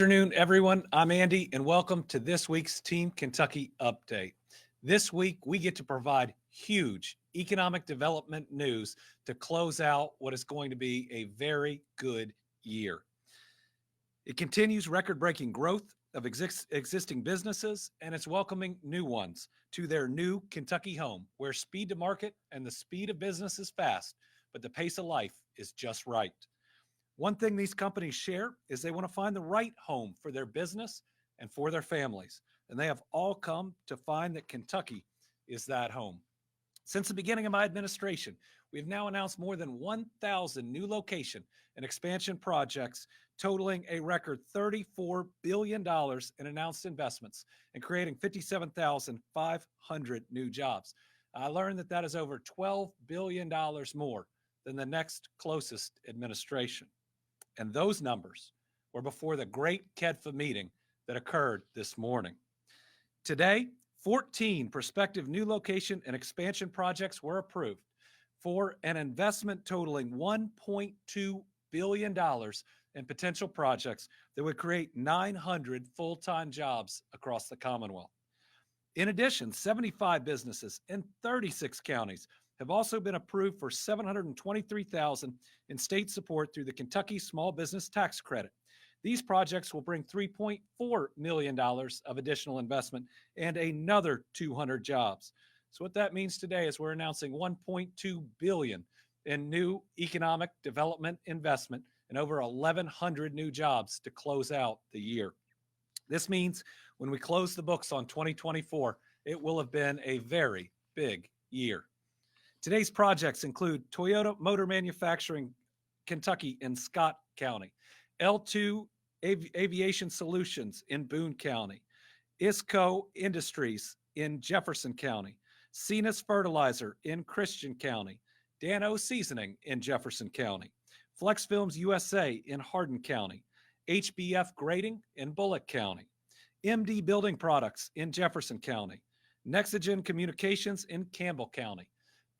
Afternoon, everyone. I'm Andy, and welcome to this week's Team Kentucky Update. This week, we get to provide huge economic development news to close out what is going to be a very good year. It continues record-breaking growth of existing businesses, and it's welcoming new ones to their new Kentucky home, where speed to market and the speed of business is fast, but the pace of life is just right. One thing these companies share is they want to find the right home for their business and for their families. And they have all come to find that Kentucky is that home. Since the beginning of my administration, we've now announced more than 1,000 new location and expansion projects totaling a record $34 billion in announced investments and creating 57,500 new jobs. I learned that is over $12 billion more than the next closest administration. And those numbers were before the great KEDFA meeting that occurred this morning. Today, 14 prospective new location and expansion projects were approved for an investment totaling $1.2 billion in potential projects that would create 900 full-time jobs across the Commonwealth. In addition, 75 businesses in 36 counties have also been approved for $723,000 in state support through the Kentucky Small Business Tax Credit. These projects will bring $3.4 million of additional investment and another 200 jobs. So what that means today is we're announcing $1.2 billion in new economic development investment and over 1,100 new jobs to close out the year. This means when we close the books on 2024, it will have been a very big year. Today's projects include Toyota Motor Manufacturing, Kentucky in Scott County, L2 Aviation Solutions in Boone County, Isco Industries in Jefferson County, Cenas Fertilizer in Christian County, Dan-O Seasoning in Jefferson County, Flex Films USA in Hardin County, HBF Grading in Bullock County, MD Building Products in Jefferson County, Nexigen Communications in Campbell County,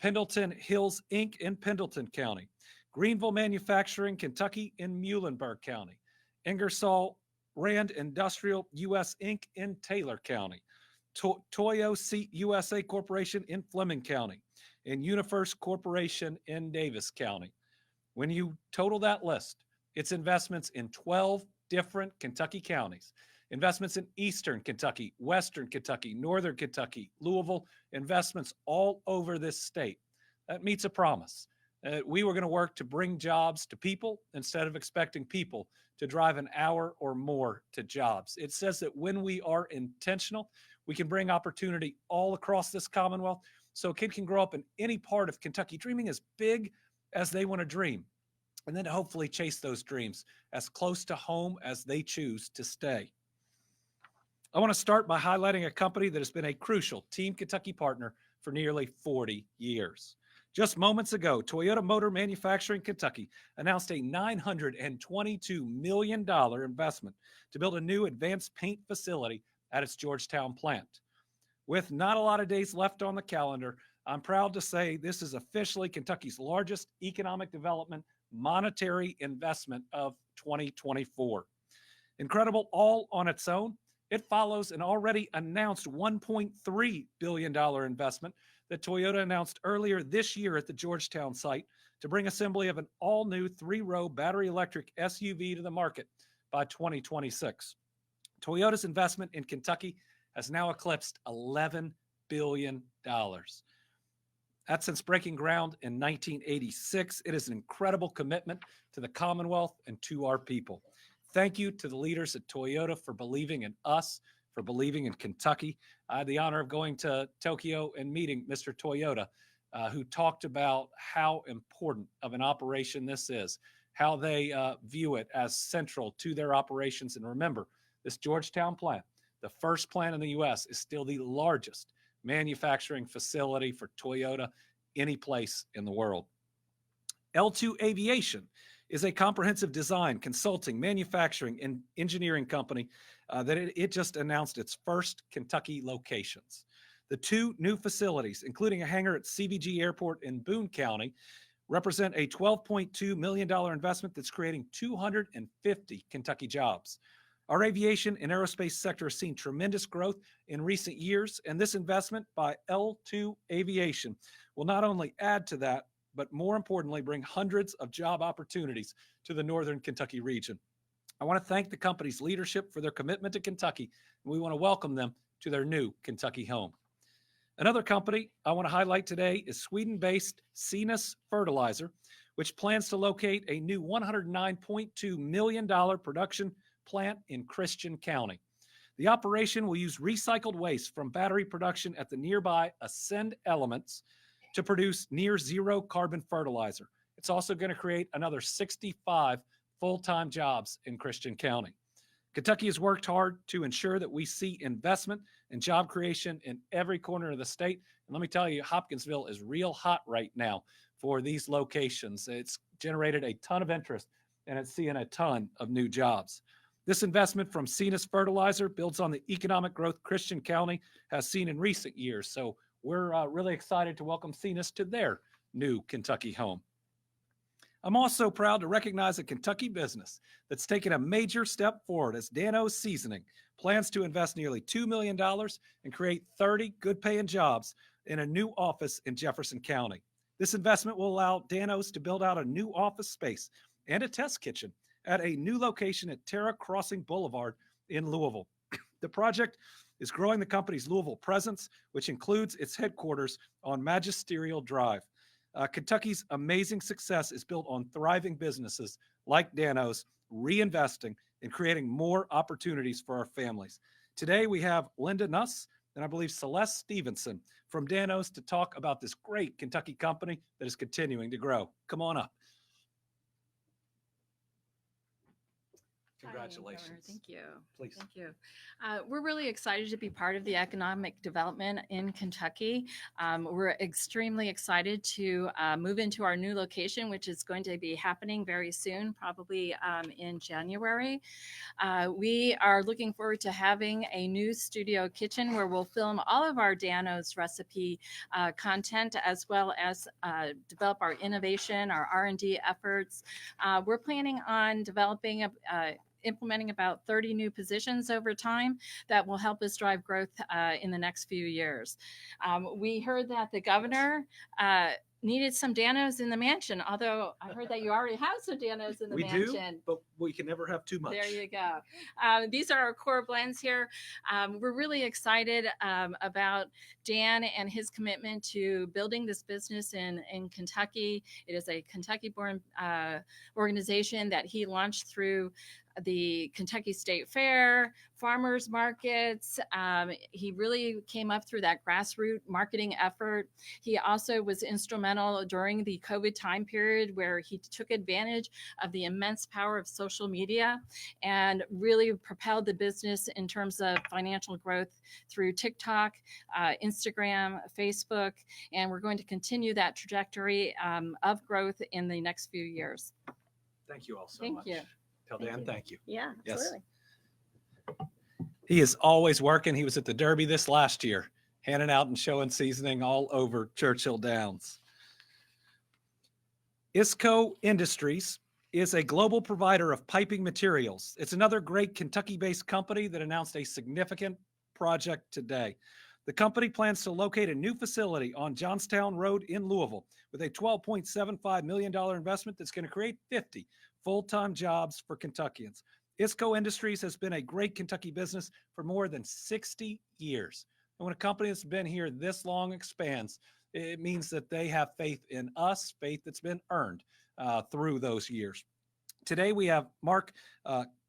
Pendleton Hills Inc. in Pendleton County, Greenville Manufacturing, Kentucky in Muhlenberg County, Ingersoll Rand Industrial US Inc. in Taylor County, Toyo Seat USA Corporation in Fleming County, and Universe Corporation in Davis County. When you total that list, it's investments in 12 different Kentucky counties. Investments in Eastern Kentucky, Western Kentucky, Northern Kentucky, Louisville, investments all over this state. That meets a promise. We were going to work to bring jobs to people instead of expecting people to drive an hour or more to jobs. It says that when we are intentional, we can bring opportunity all across this Commonwealth. So a kid can grow up in any part of Kentucky dreaming as big as they want to dream, and then hopefully chase those dreams as close to home as they choose to stay. I want to start by highlighting a company that has been a crucial Team Kentucky partner for nearly 40 years. Just moments ago, Toyota Motor Manufacturing Kentucky announced a $922 million investment to build a new advanced paint facility at its Georgetown plant. With not a lot of days left on the calendar, I'm proud to say this is officially Kentucky's largest economic development monetary investment of 2024. Incredible all on its own, it follows an already announced $1.3 billion investment that Toyota announced earlier this year at the Georgetown site to bring assembly of an all-new 3-row battery electric SUV to the market by 2026. Toyota's investment in Kentucky has now eclipsed $11 billion. That's since breaking ground in 1986. It is an incredible commitment to the Commonwealth and to our people. Thank you to the leaders at Toyota for believing in us, for believing in Kentucky. I had the honor of going to Tokyo and meeting Mr. Toyota, who talked about how important of an operation this is, how they view it as central to their operations. And remember, this Georgetown plant, the first plant in the U.S., is still the largest manufacturing facility for Toyota any place in the world. L2 Aviation is a comprehensive design, consulting, manufacturing, and engineering company that it just announced its first Kentucky locations. The 2 new facilities, including a hangar at CVG Airport in Boone County, represent a $12.2 million investment that's creating 250 Kentucky jobs. Our aviation and aerospace sector has seen tremendous growth in recent years, and this investment by L2 Aviation will not only add to that, but more importantly, bring hundreds of job opportunities to the Northern Kentucky region. I want to thank the company's leadership for their commitment to Kentucky, and we want to welcome them to their new Kentucky home. Another company I want to highlight today is Sweden-based Sinus Fertilizer, which plans to locate a new $109.2 million production plant in Christian County. The operation will use recycled waste from battery production at the nearby Ascend Elements to produce near zero carbon fertilizer. It's also going to create another 65 full-time jobs in Christian County. Kentucky has worked hard to ensure that we see investment and job creation in every corner of the state. And let me tell you, Hopkinsville is real hot right now for these locations. It's generated a ton of interest, and it's seeing a ton of new jobs. This investment from Sinus Fertilizer builds on the economic growth Christian County has seen in recent years. So we're really excited to welcome Sinus to their new Kentucky home. I'm also proud to recognize a Kentucky business that's taken a major step forward as Dano's Seasoning plans to invest nearly $2 million and create 30 good-paying jobs in a new office in Jefferson County. This investment will allow Dano's to build out a new office space and a test kitchen at a new location at Terra Crossing Boulevard in Louisville. The project is growing the company's Louisville presence, which includes its headquarters on Magisterial Drive. Kentucky's amazing success is built on thriving businesses like Dano's, reinvesting and creating more opportunities for our families. Today, we have Linda Nuss and I believe Celeste Stevenson from Dano's to talk about this great Kentucky company that is continuing to grow. Come on up. Congratulations. Hi, thank you. Please. Thank you. We're really excited to be part of the economic development in Kentucky. We're extremely excited to move into our new location, which is going to be happening very soon, probably in January. We are looking forward to having a new studio kitchen where we'll film all of our Dano's recipe content, as well as develop our innovation, our R&D efforts. We're planning on implementing about 30 new positions over time that will help us drive growth in the next few years. We heard that the governor needed some Dano's in the mansion, although I heard that you already have some Dano's in the mansion. We do, but we can never have too much. There you go. These are our core blends here. We're really excited about Dan and his commitment to building this business in Kentucky. It is a Kentucky-born organization that he launched through the Kentucky State Fair, farmers markets. He really came up through that grassroots marketing effort. He also was instrumental during the COVID time period where he took advantage of the immense power of social media and really propelled the business in terms of financial growth through TikTok, Instagram, Facebook, and we're going to continue that trajectory of growth in the next few years. Thank you all so Thank much. you. Tell Dan, thank you. Yeah, Yes. absolutely. He is always working. He was at the Derby this last year, handing out and showing seasoning all over Churchill Downs. Isco Industries is a global provider of piping materials. It's another great Kentucky-based company that announced a significant project today. The company plans to locate a new facility on Johnstown Road in Louisville with a $12.75 million investment that's going to create 50 full-time jobs for Kentuckians. Isco Industries has been a great Kentucky business for more than 60 years. And when a company that's been here this long expands, it means that they have faith in us, faith that's been earned through those years. Today we have Mark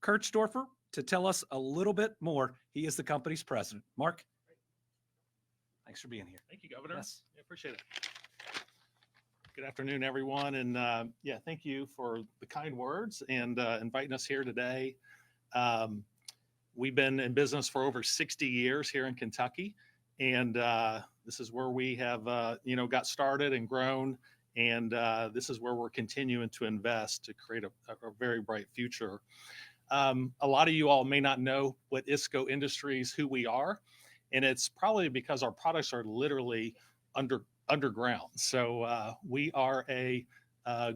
Kirchdorfer to tell us a little bit more. He is the company's president. Mark? Thanks for being here. Thank you, Governor. Yes. I appreciate it. Good afternoon, everyone. And yeah, thank you for the kind words and inviting us here today. We've been in business for over 60 years here in Kentucky. And this is where we have, got started and grown. And this is where we're continuing to invest to create a very bright future. A lot of you all may not know what Isco Industries, who we are. And it's probably because our products are literally underground. So we are a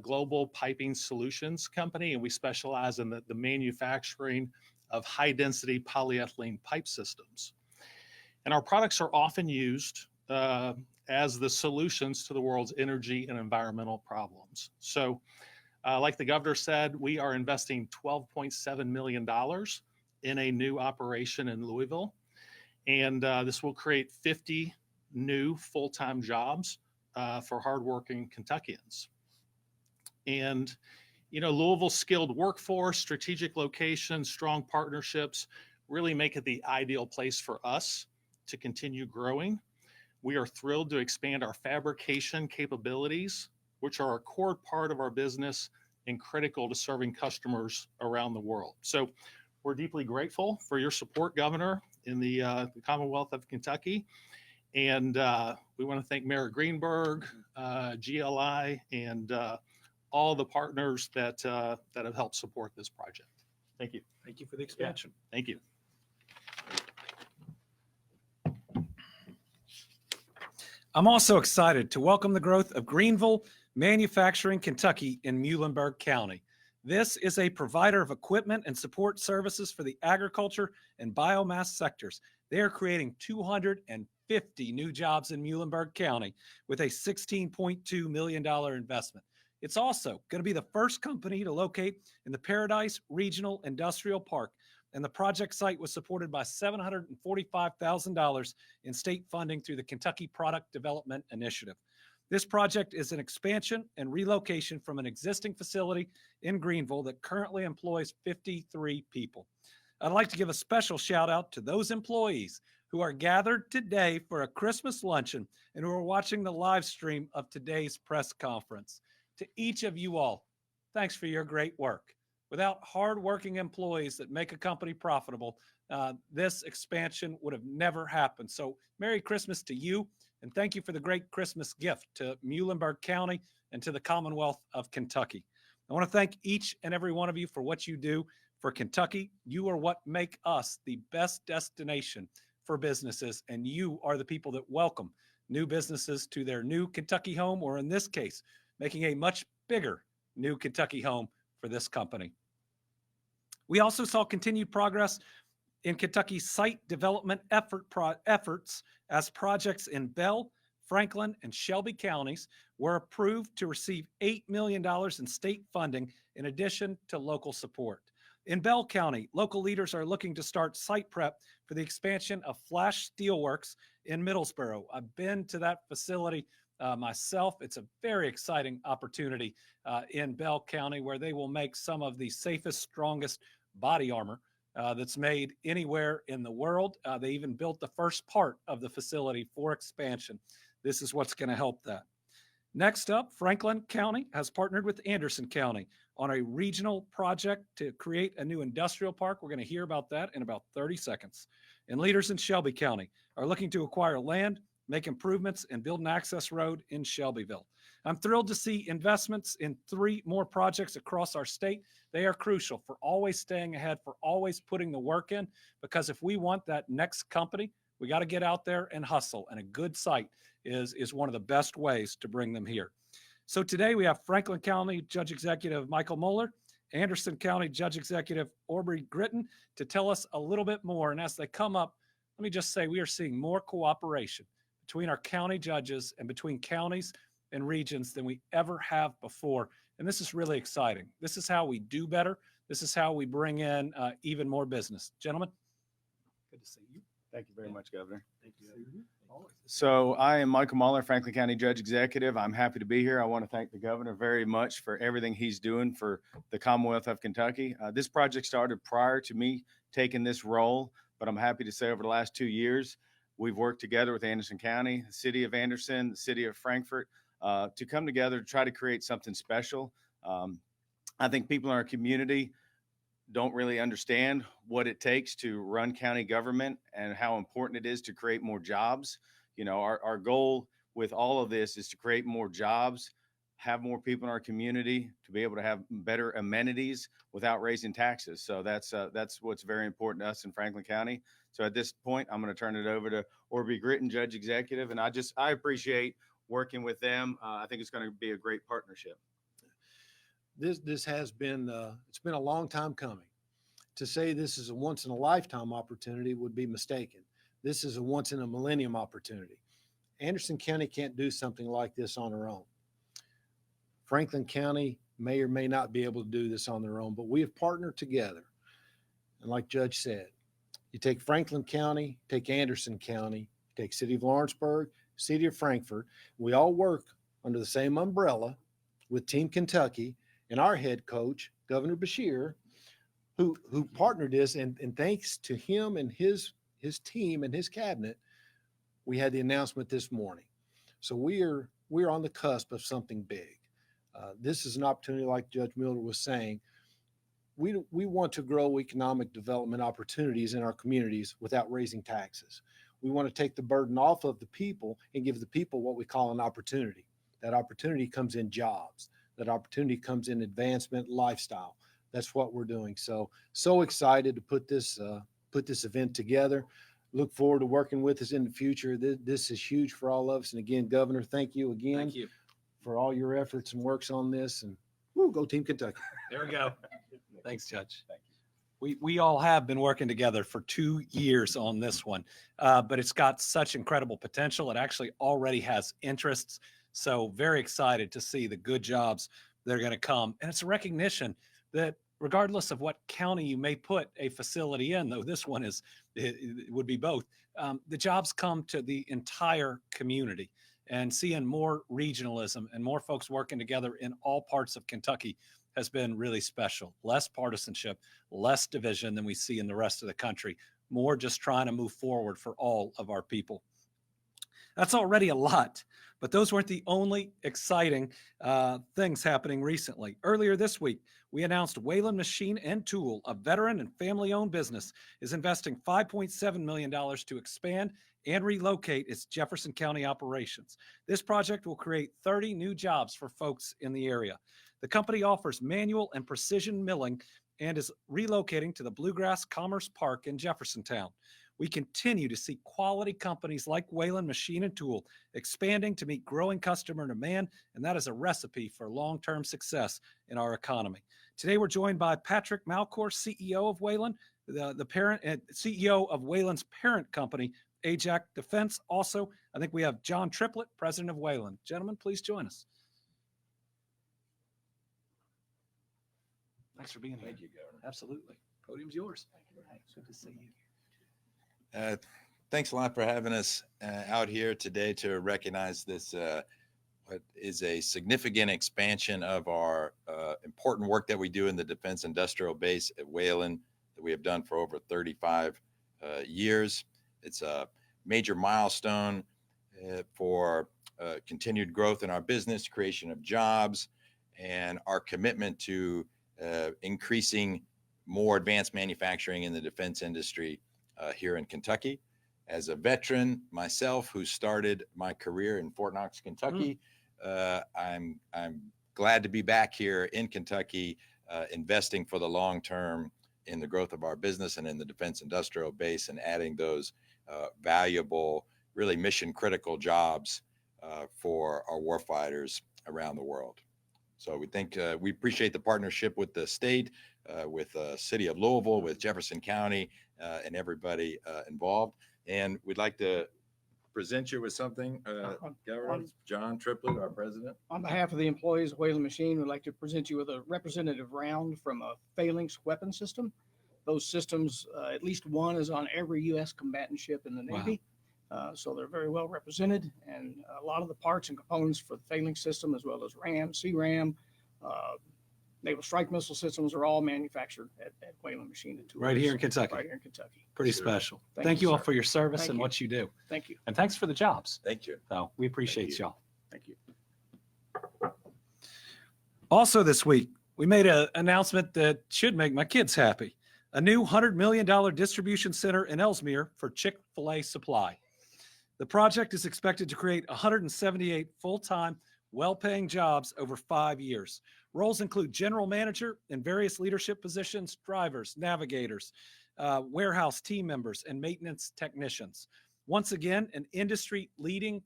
global piping solutions company, and we specialize in the manufacturing of high-density polyethylene pipe systems. And our products are often used as the solutions to the world's energy and environmental problems. So, like the governor said, we are investing $12.7 million in a new operation in Louisville. And this will create 50 new full-time jobs for hardworking Kentuckians. And, you know, Louisville's skilled workforce, strategic location, strong partnerships really make it the ideal place for us to continue growing. We are thrilled to expand our fabrication capabilities, which are a core part of our business and critical to serving customers around the world. So we're deeply grateful for your support, Governor, in the Commonwealth of Kentucky. And we want to thank Mayor Greenberg, GLI, and all the partners that have helped support this project. Thank you. Thank you for the expansion. Thank you. I'm also excited to welcome the growth of Greenville Manufacturing, Kentucky in Muhlenberg County. This is a provider of equipment and support services for the agriculture and biomass sectors. They are creating 250 new jobs in Muhlenberg County with a $16.2 million investment. It's also going to be the first company to locate in the Paradise Regional Industrial Park, and the project site was supported by $745,000 in state funding through the Kentucky Product Development Initiative. This project is an expansion and relocation from an existing facility in Greenville that currently employs 53 people. I'd like to give a special shout out to those employees who are gathered today for a Christmas luncheon and who are watching the live stream of today's press conference. To each of you all, thanks for your great work. Without hardworking employees that make a company profitable, this expansion would have never happened. So Merry Christmas to you, and thank you for the great Christmas gift to Muhlenberg County and to the Commonwealth of Kentucky. I want to thank each and every one of you for what you do for Kentucky. You are what make us the best destination for businesses, and you are the people that welcome new businesses to their new Kentucky home, or in this case, making a much bigger new Kentucky home for this company. We also saw continued progress in Kentucky's site development efforts as projects in Bell, Franklin, and Shelby counties were approved to receive $8 million in state funding in addition to local support. In Bell County, local leaders are looking to start site prep for the expansion of Flash Steelworks in Middlesboro. I've been to that facility myself. It's a very exciting opportunity in Bell County, where they will make some of the safest, strongest body armor that's made anywhere in the world. They even built the first part of the facility for expansion. This is what's going to help that. Next up, Franklin County has partnered with Anderson County on a regional project to create a new industrial park. We're going to hear about that in about 30 seconds. And leaders in Shelby County are looking to acquire land, make improvements, and build an access road in Shelbyville. I'm thrilled to see investments in 3 more projects across our state. They are crucial for always staying ahead, for always putting the work in, because if we want that next company, we got to get out there and hustle, and a good site is one of the best ways to bring them here. So today we have Franklin County Judge Executive Michael Moeller, Anderson County Judge Executive Aubrey Gritton to tell us a little bit more. And as they come up, let me just say we are seeing more cooperation between our county judges and between counties and regions than we ever have before. And this is really exciting. This is how we do better. This is how we bring in even more business. Gentlemen, good to see you. Thank you very much, Governor. Thank you. So I am Michael Muller, Franklin County Judge Executive. I'm happy to be here. I want to thank the governor very much for everything he's doing for the Commonwealth of Kentucky. This project started prior to me taking this role, but I'm happy to say over the last 2 years, we've worked together with Anderson County, the city of Anderson, the city of Frankfort, to come together to try to create something special. I think people in our community don't really understand what it takes to run county government and how important it is to create more jobs. You know, our goal with all of this is to create more jobs, have more people in our community, to be able to have better amenities without raising taxes. So that's what's very important to us in Franklin County. So at this point, I'm going to turn it over to Aubrey Gritton, Judge Executive, and I appreciate working with them. I think it's going to be a great partnership. This has been it's been a long time coming, to say this is a once in a lifetime opportunity would be mistaken. This is a once in a millennium opportunity. Anderson County can't do something like this on their own. Franklin County may or may not be able to do this on their own, but we have partnered together. And like Judge said, you take Franklin County, take Anderson County, take City of Lawrenceburg, City of Frankfort. We all work under the same umbrella with Team Kentucky and our head coach, Governor Beshear, who partnered this. And thanks to him and his team and his cabinet, we had the announcement this morning. So we're on the cusp of something big. This is an opportunity, like Judge Miller was saying. We want to grow economic development opportunities in our communities without raising taxes. We want to take the burden off of the people and give the people what we call an opportunity. That opportunity comes in jobs. That opportunity comes in advancement, lifestyle. That's what we're doing. So excited to put this event together. Look forward to working with us in the future. This is huge for all of us. And again, Governor, thank you again. Thank you. For all your efforts and works on this. And woo, go Team Kentucky. There we go. Thanks, Judge. Thank you. We all have been working together for 2 years on this one, but it's got such incredible potential. It actually already has interests. So very excited to see the good jobs that are going to come. And it's a recognition that regardless of what county you may put a facility in, though this one it would be both, the jobs come to the entire community. And seeing more regionalism and more folks working together in all parts of Kentucky has been really special. Less partisanship, less division than we see in the rest of the country, more just trying to move forward for all of our people. That's already a lot, but those weren't the only exciting things happening recently. Earlier this week, we announced Whelan Machine and Tool, a veteran and family-owned business, is investing $5.7 million to expand and relocate its Jefferson County operations. This project will create 30 new jobs for folks in the area. The company offers manual and precision milling and is relocating to the Bluegrass Commerce Park in Jeffersontown. We continue to see quality companies like Whelan Machine and Tool expanding to meet growing customer demand, and that is a recipe for long-term success in our economy. Today, we're joined by Patrick Malcor, CEO of Whelan, the parent and CEO of Whelan's parent company, Ajax Defense. Also, I think we have John Triplett, president of Whelan. Gentlemen, please join us. Thanks for being here. Thank you, Governor. Absolutely. Podium's yours. Thank you. Good to see you. Thanks a lot for having us out here today to recognize this, what is a significant expansion of our important work that we do in the defense industrial base at Whelan that we have done for over 35 years. It's a major milestone for continued growth in our business, creation of jobs, and our commitment to increasing more advanced manufacturing in the defense industry here in Kentucky. As a veteran myself who started my career in Fort Knox, Kentucky, I'm glad to be back here in Kentucky, investing for the long term in the growth of our business and in the defense industrial base, and adding those valuable, really mission critical jobs for our warfighters around the world. So we appreciate the partnership with the state, with the city of Louisville, with Jefferson County, and everybody involved. And we'd like to present you with something, Governor John Triplett, our president. On behalf of the employees of Whelan Machine, we'd like to present you with a representative round from a phalanx weapon system. Those systems, at least one is on every U.S. combatant ship in the Navy. Wow. So they're very well represented, and a lot of the parts and components for the phalanx system, as well as RAM, CRAM, naval strike missile systems, are all manufactured at Whelan Machine and Tools. Right here in Kentucky. Right here in Kentucky. Pretty Sure. special. Thank Thank you, you all sir. for your service Thank and you. what you do. Thank you. And thanks for the jobs. Thank you. So we appreciate Thank you. y'all. Thank you. Also this week, we made an announcement that should make my kids happy. A new $100 million distribution center in Ellesmere for Chick-fil-A supply. The project is expected to create 178 full-time, well-paying jobs over 5 years. Roles include general manager and various leadership positions, drivers, navigators, warehouse team members, and maintenance technicians. Once again, an industry-leading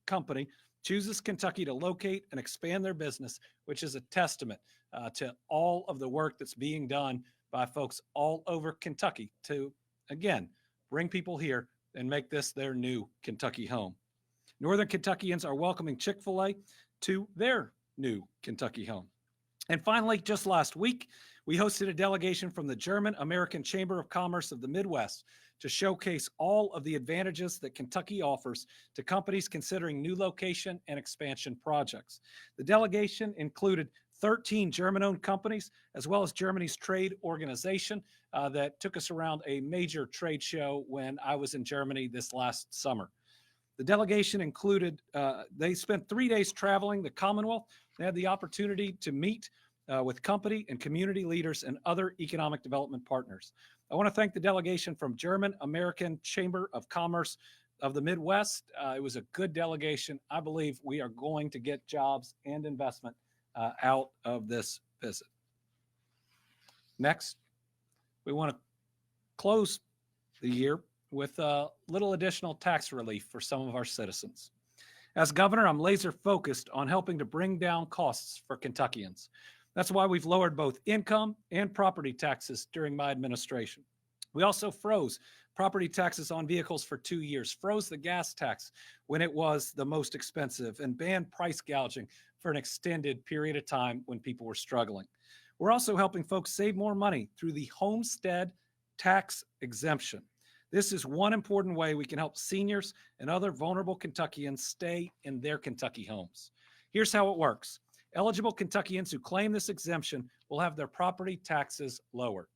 company, chooses Kentucky to locate and expand their business, which is a testament to all of the work that's being done by folks all over Kentucky to, again, bring people here and make this their new Kentucky home. Northern Kentuckians are welcoming Chick-fil-A to their new Kentucky home. And finally, just last week, we hosted a delegation from the German American Chamber of Commerce of the Midwest to showcase all of the advantages that Kentucky offers to companies considering new location and expansion projects. The delegation included 13 German-owned companies, as well as Germany's trade organization that took us around a major trade show when I was in Germany this last summer. The delegation included, they spent 3 days traveling the Commonwealth. They had the opportunity to meet with company and community leaders and other economic development partners. I want to thank the delegation from German American Chamber of Commerce of the Midwest. It was a good delegation. I believe we are going to get jobs and investment out of this visit. Next, we want to close the year with a little additional tax relief for some of our citizens. As governor, I'm laser focused on helping to bring down costs for Kentuckians. That's why we've lowered both income and property taxes during my administration. We also froze property taxes on vehicles for 2 years, froze the gas tax when it was the most expensive, and banned price gouging for an extended period of time when people were struggling. We're also helping folks save more money through the Homestead tax exemption. This is one important way we can help seniors and other vulnerable Kentuckians stay in their Kentucky homes. Here's how it works. Eligible Kentuckians who claim this exemption will have their property taxes lowered.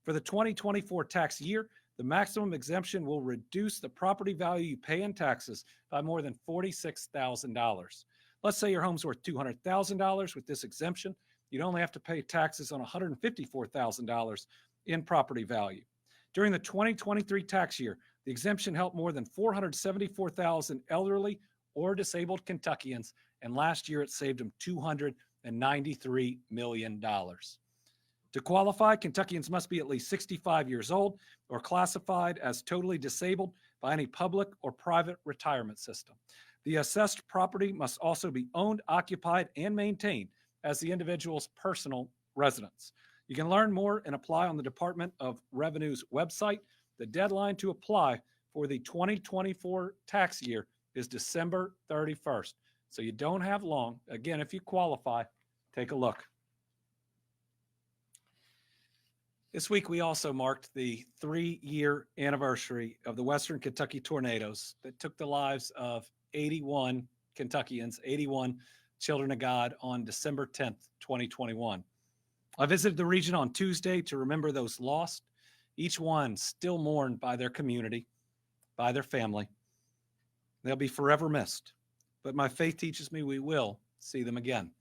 For the 2024 tax year, the maximum exemption will reduce the property value you pay in taxes by more than $46,000. Let's say your home's worth $200,000 with this exemption. You'd only have to pay taxes on $154,000 in property value. During the 2023 tax year, the exemption helped more than 474,000 elderly or disabled Kentuckians, and last year it saved them $293 million. To qualify, Kentuckians must be at least 65 years old or classified as totally disabled by any public or private retirement system. The assessed property must also be owned, occupied, and maintained as the individual's personal residence. You can learn more and apply on the Department of Revenue's website. The deadline to apply for the 2024 tax year is December 31st. So you don't have long. Again, if you qualify, take a look. This week, we also marked the 3-year anniversary of the Western Kentucky tornadoes that took the lives of 81 Kentuckians, 81 children of God on December 10th, 2021. I visited the region on Tuesday to remember those lost, each one still mourned by their community, by their family. They'll be forever missed, but my faith teaches me we will see them again.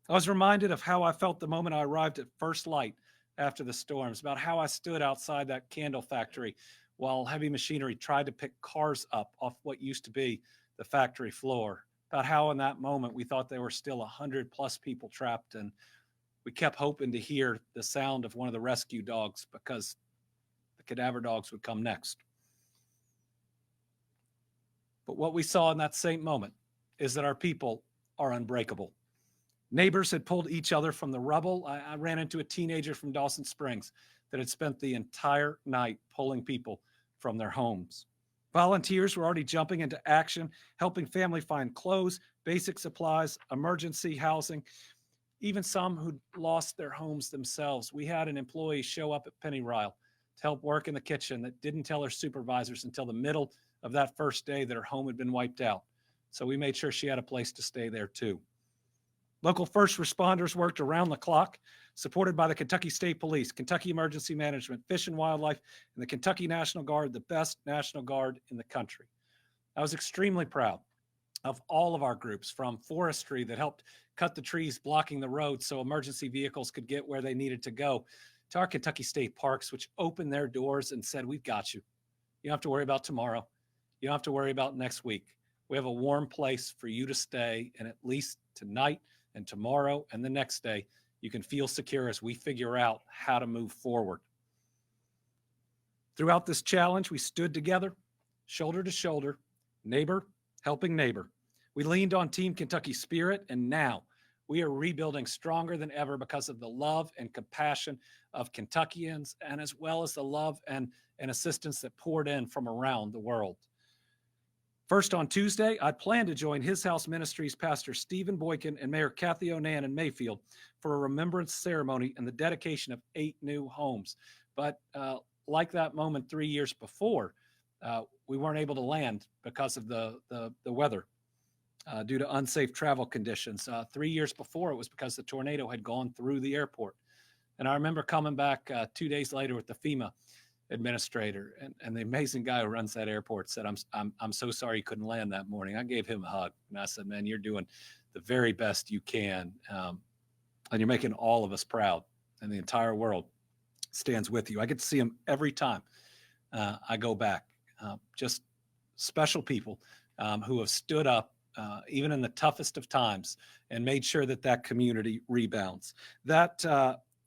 I was reminded of how I felt the moment I arrived at first light after the storms, about how I stood outside that candle factory while heavy machinery tried to pick cars up off what used to be the factory floor, about how in that moment we thought there were still 100+ people trapped, and we kept hoping to hear the sound of one of the rescue dogs because the cadaver dogs would come next. But what we saw in that same moment is that our people are unbreakable. Neighbors had pulled each other from the rubble. I ran into a teenager from Dawson Springs that had spent the entire night pulling people from their homes. Volunteers were already jumping into action, helping family find clothes, basic supplies, emergency housing, even some who'd lost their homes themselves. We had an employee show up at Penny Ryle to help work in the kitchen that didn't tell her supervisors until the middle of that first day that her home had been wiped out. So we made sure she had a place to stay there too. Local first responders worked around the clock, supported by the Kentucky State Police, Kentucky Emergency Management, Fish and Wildlife, and the Kentucky National Guard, the best National Guard in the country. I was extremely proud of all of our groups, from forestry that helped cut the trees blocking the road so emergency vehicles could get where they needed to go, to our Kentucky State Parks, which opened their doors and said, we've got you. You don't have to worry about tomorrow. You don't have to worry about next week. We have a warm place for you to stay, and at least tonight and tomorrow and the next day, you can feel secure as we figure out how to move forward. Throughout this challenge, we stood together, shoulder to shoulder, neighbor helping neighbor. We leaned on Team Kentucky spirit, and now we are rebuilding stronger than ever because of the love and compassion of Kentuckians, and as well as the love and assistance that poured in from around the world. First, on Tuesday, I plan to join His House Ministries Pastor Stephen Boykin and Mayor Kathy Onan in Mayfield for a remembrance ceremony and the dedication of 8 new homes. But like that moment 3 years before, we weren't able to land because of the weather due to unsafe travel conditions. 3 years before, it was because the tornado had gone through the airport. And I remember coming back 2 days later with the FEMA administrator, and the amazing guy who runs that airport said, I'm so sorry you couldn't land that morning. I gave him a hug, and I said, man, you're doing the very best you can, and you're making all of us proud, and the entire world stands with you. I get to see him every time I go back. Just special people who have stood up even in the toughest of times and made sure that that community rebounds. That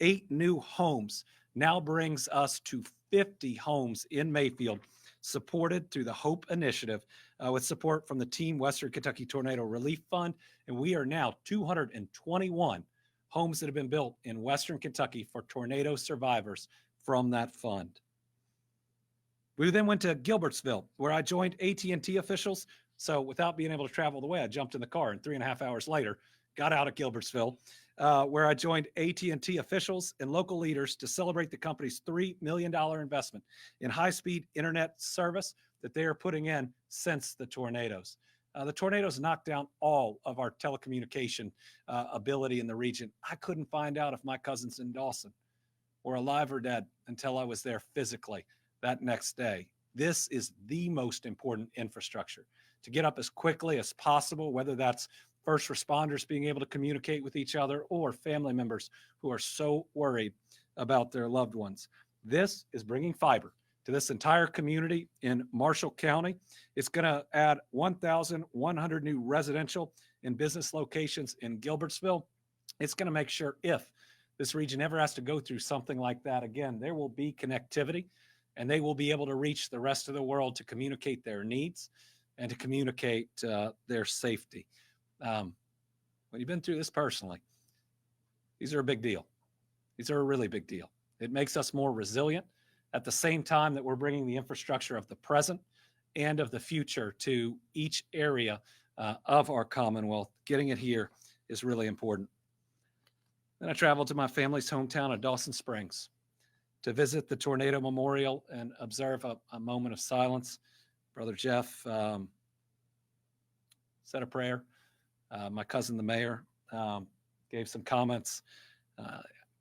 8 new homes now brings us to 50 homes in Mayfield, supported through the HOPE initiative with support from the Team Western Kentucky Tornado Relief Fund. And we are now 221 homes that have been built in Western Kentucky for tornado survivors from that fund. We then went to Gilbertsville, where I joined AT&T officials. So without being able to travel the way, I jumped in the car, and 3.5 hours later, got out of Gilbertsville, where I joined AT&T officials and local leaders to celebrate the company's $3 million investment in high-speed internet service that they are putting in since the tornadoes. The tornadoes knocked down all of our telecommunication ability in the region. I couldn't find out if my cousins in Dawson were alive or dead until I was there physically that next day. This is the most important infrastructure to get up as quickly as possible, whether that's first responders being able to communicate with each other or family members who are so worried about their loved ones. This is bringing fiber to this entire community in Marshall County. It's going to add 1,100 new residential and business locations in Gilbertsville. It's going to make sure if this region ever has to go through something like that again, there will be connectivity, and they will be able to reach the rest of the world to communicate their needs and to communicate their safety. When you've been through this personally, these are a big deal. These are a really big deal. It makes us more resilient at the same time that we're bringing the infrastructure of the present and of the future to each area of our Commonwealth. Getting it here is really important. Then I traveled to my family's hometown of Dawson Springs to visit the Tornado Memorial and observe a moment of silence. Brother Jeff said a prayer. My cousin, the mayor, gave some comments,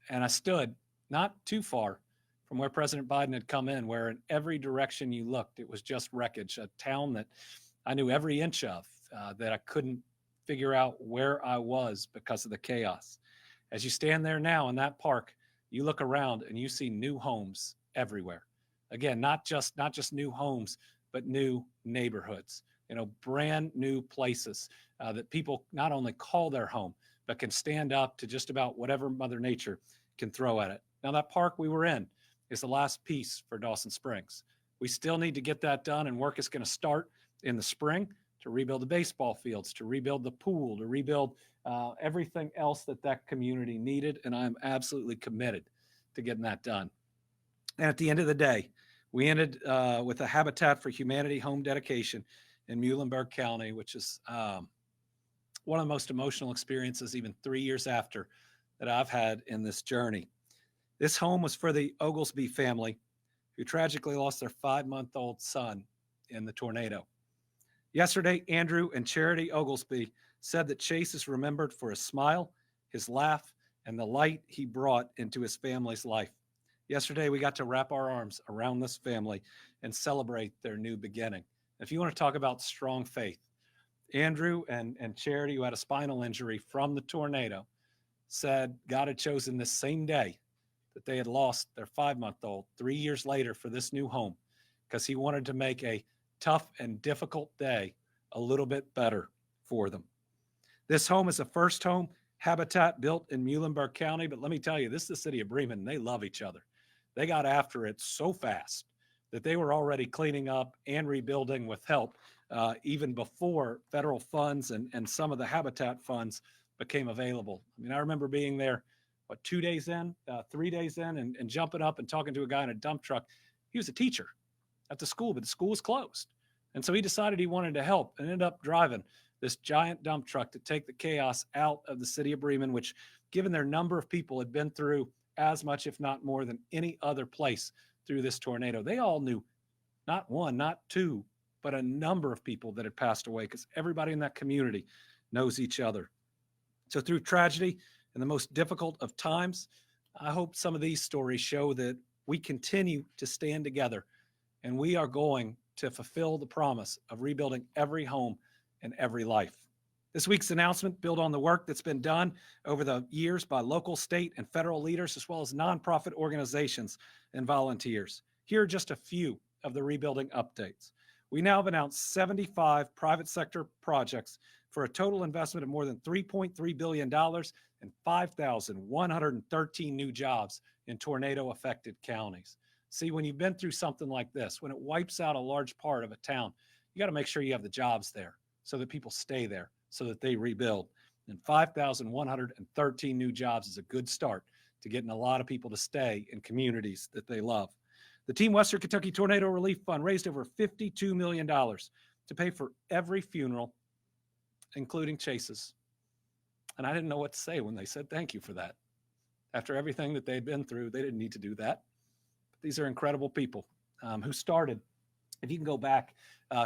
and I stood not too far from where President Biden had come in, where in every direction you looked, it was just wreckage, a town that I knew every inch of, that I couldn't figure out where I was because of the chaos. As you stand there now in that park, you look around and you see new homes everywhere. Again, not just new homes, but new neighborhoods, brand new places that people not only call their home, but can stand up to just about whatever Mother Nature can throw at it. Now, that park we were in is the last piece for Dawson Springs. We still need to get that done, and work is going to start in the spring to rebuild the baseball fields, to rebuild the pool, to rebuild everything else that community needed, and I'm absolutely committed to getting that done. And at the end of the day, we ended with a Habitat for Humanity home dedication in Muhlenberg County, which is one of the most emotional experiences even 3 years after that I've had in this journey. This home was for the Oglesby family who tragically lost their 5-month-old son in the tornado. Yesterday, Andrew and Charity Oglesby said that Chase is remembered for his smile, his laugh, and the light he brought into his family's life. Yesterday, we got to wrap our arms around this family and celebrate their new beginning. If you want to talk about strong faith, Andrew and Charity, who had a spinal injury from the tornado, said God had chosen this same day that they had lost their 5-month-old 3 years later for this new home, because he wanted to make a tough and difficult day a little bit better for them. This home is the first home Habitat built in Muhlenberg County, but let me tell you, this is the city of Bremen, and they love each other. They got after it so fast that they were already cleaning up and rebuilding with help even before federal funds and some of the habitat funds became available. I mean, I remember being there, 2 days in, 3 days in, and jumping up and talking to a guy in a dump truck. He was a teacher at the school, but the school was closed. And so he decided he wanted to help and ended up driving this giant dump truck to take the chaos out of the city of Bremen, which, given their number of people, had been through as much, if not more, than any other place through this tornado. They all knew not one, not two, but a number of people that had passed away, because everybody in that community knows each other. So through tragedy and the most difficult of times, I hope some of these stories show that we continue to stand together, and we are going to fulfill the promise of rebuilding every home and every life. This week's announcement builds on the work that's been done over the years by local, state, and federal leaders, as well as nonprofit organizations and volunteers. Here are just a few of the rebuilding updates. We now have announced 75 private sector projects for a total investment of more than $3.3 billion and 5,113 new jobs in tornado-affected counties. See, when you've been through something like this, when it wipes out a large part of a town, you got to make sure you have the jobs there so that people stay there, so that they rebuild. And 5,113 new jobs is a good start to getting a lot of people to stay in communities that they love. The Team Western Kentucky Tornado Relief Fund raised over $52 million to pay for every funeral, including Chase's. And I didn't know what to say when they said thank you for that. After everything that they'd been through, they didn't need to do that. But these are incredible people who started, if you can go back,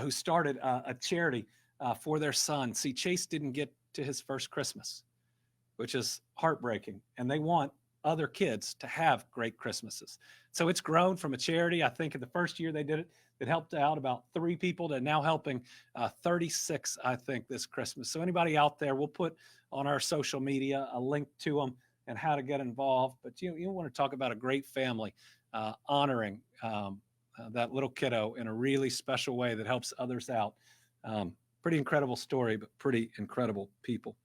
who started a charity for their son. See, Chase didn't get to his first Christmas, which is heartbreaking. And they want other kids to have great Christmases. So it's grown from a charity. I think in the first year they did it, it helped out about 3 people to now helping 36, I think, this Christmas. So anybody out there, we'll put on our social media a link to them and how to get involved. But you want to talk about a great family honoring that little kiddo in a really special way that helps others out. Pretty incredible story, but pretty incredible people.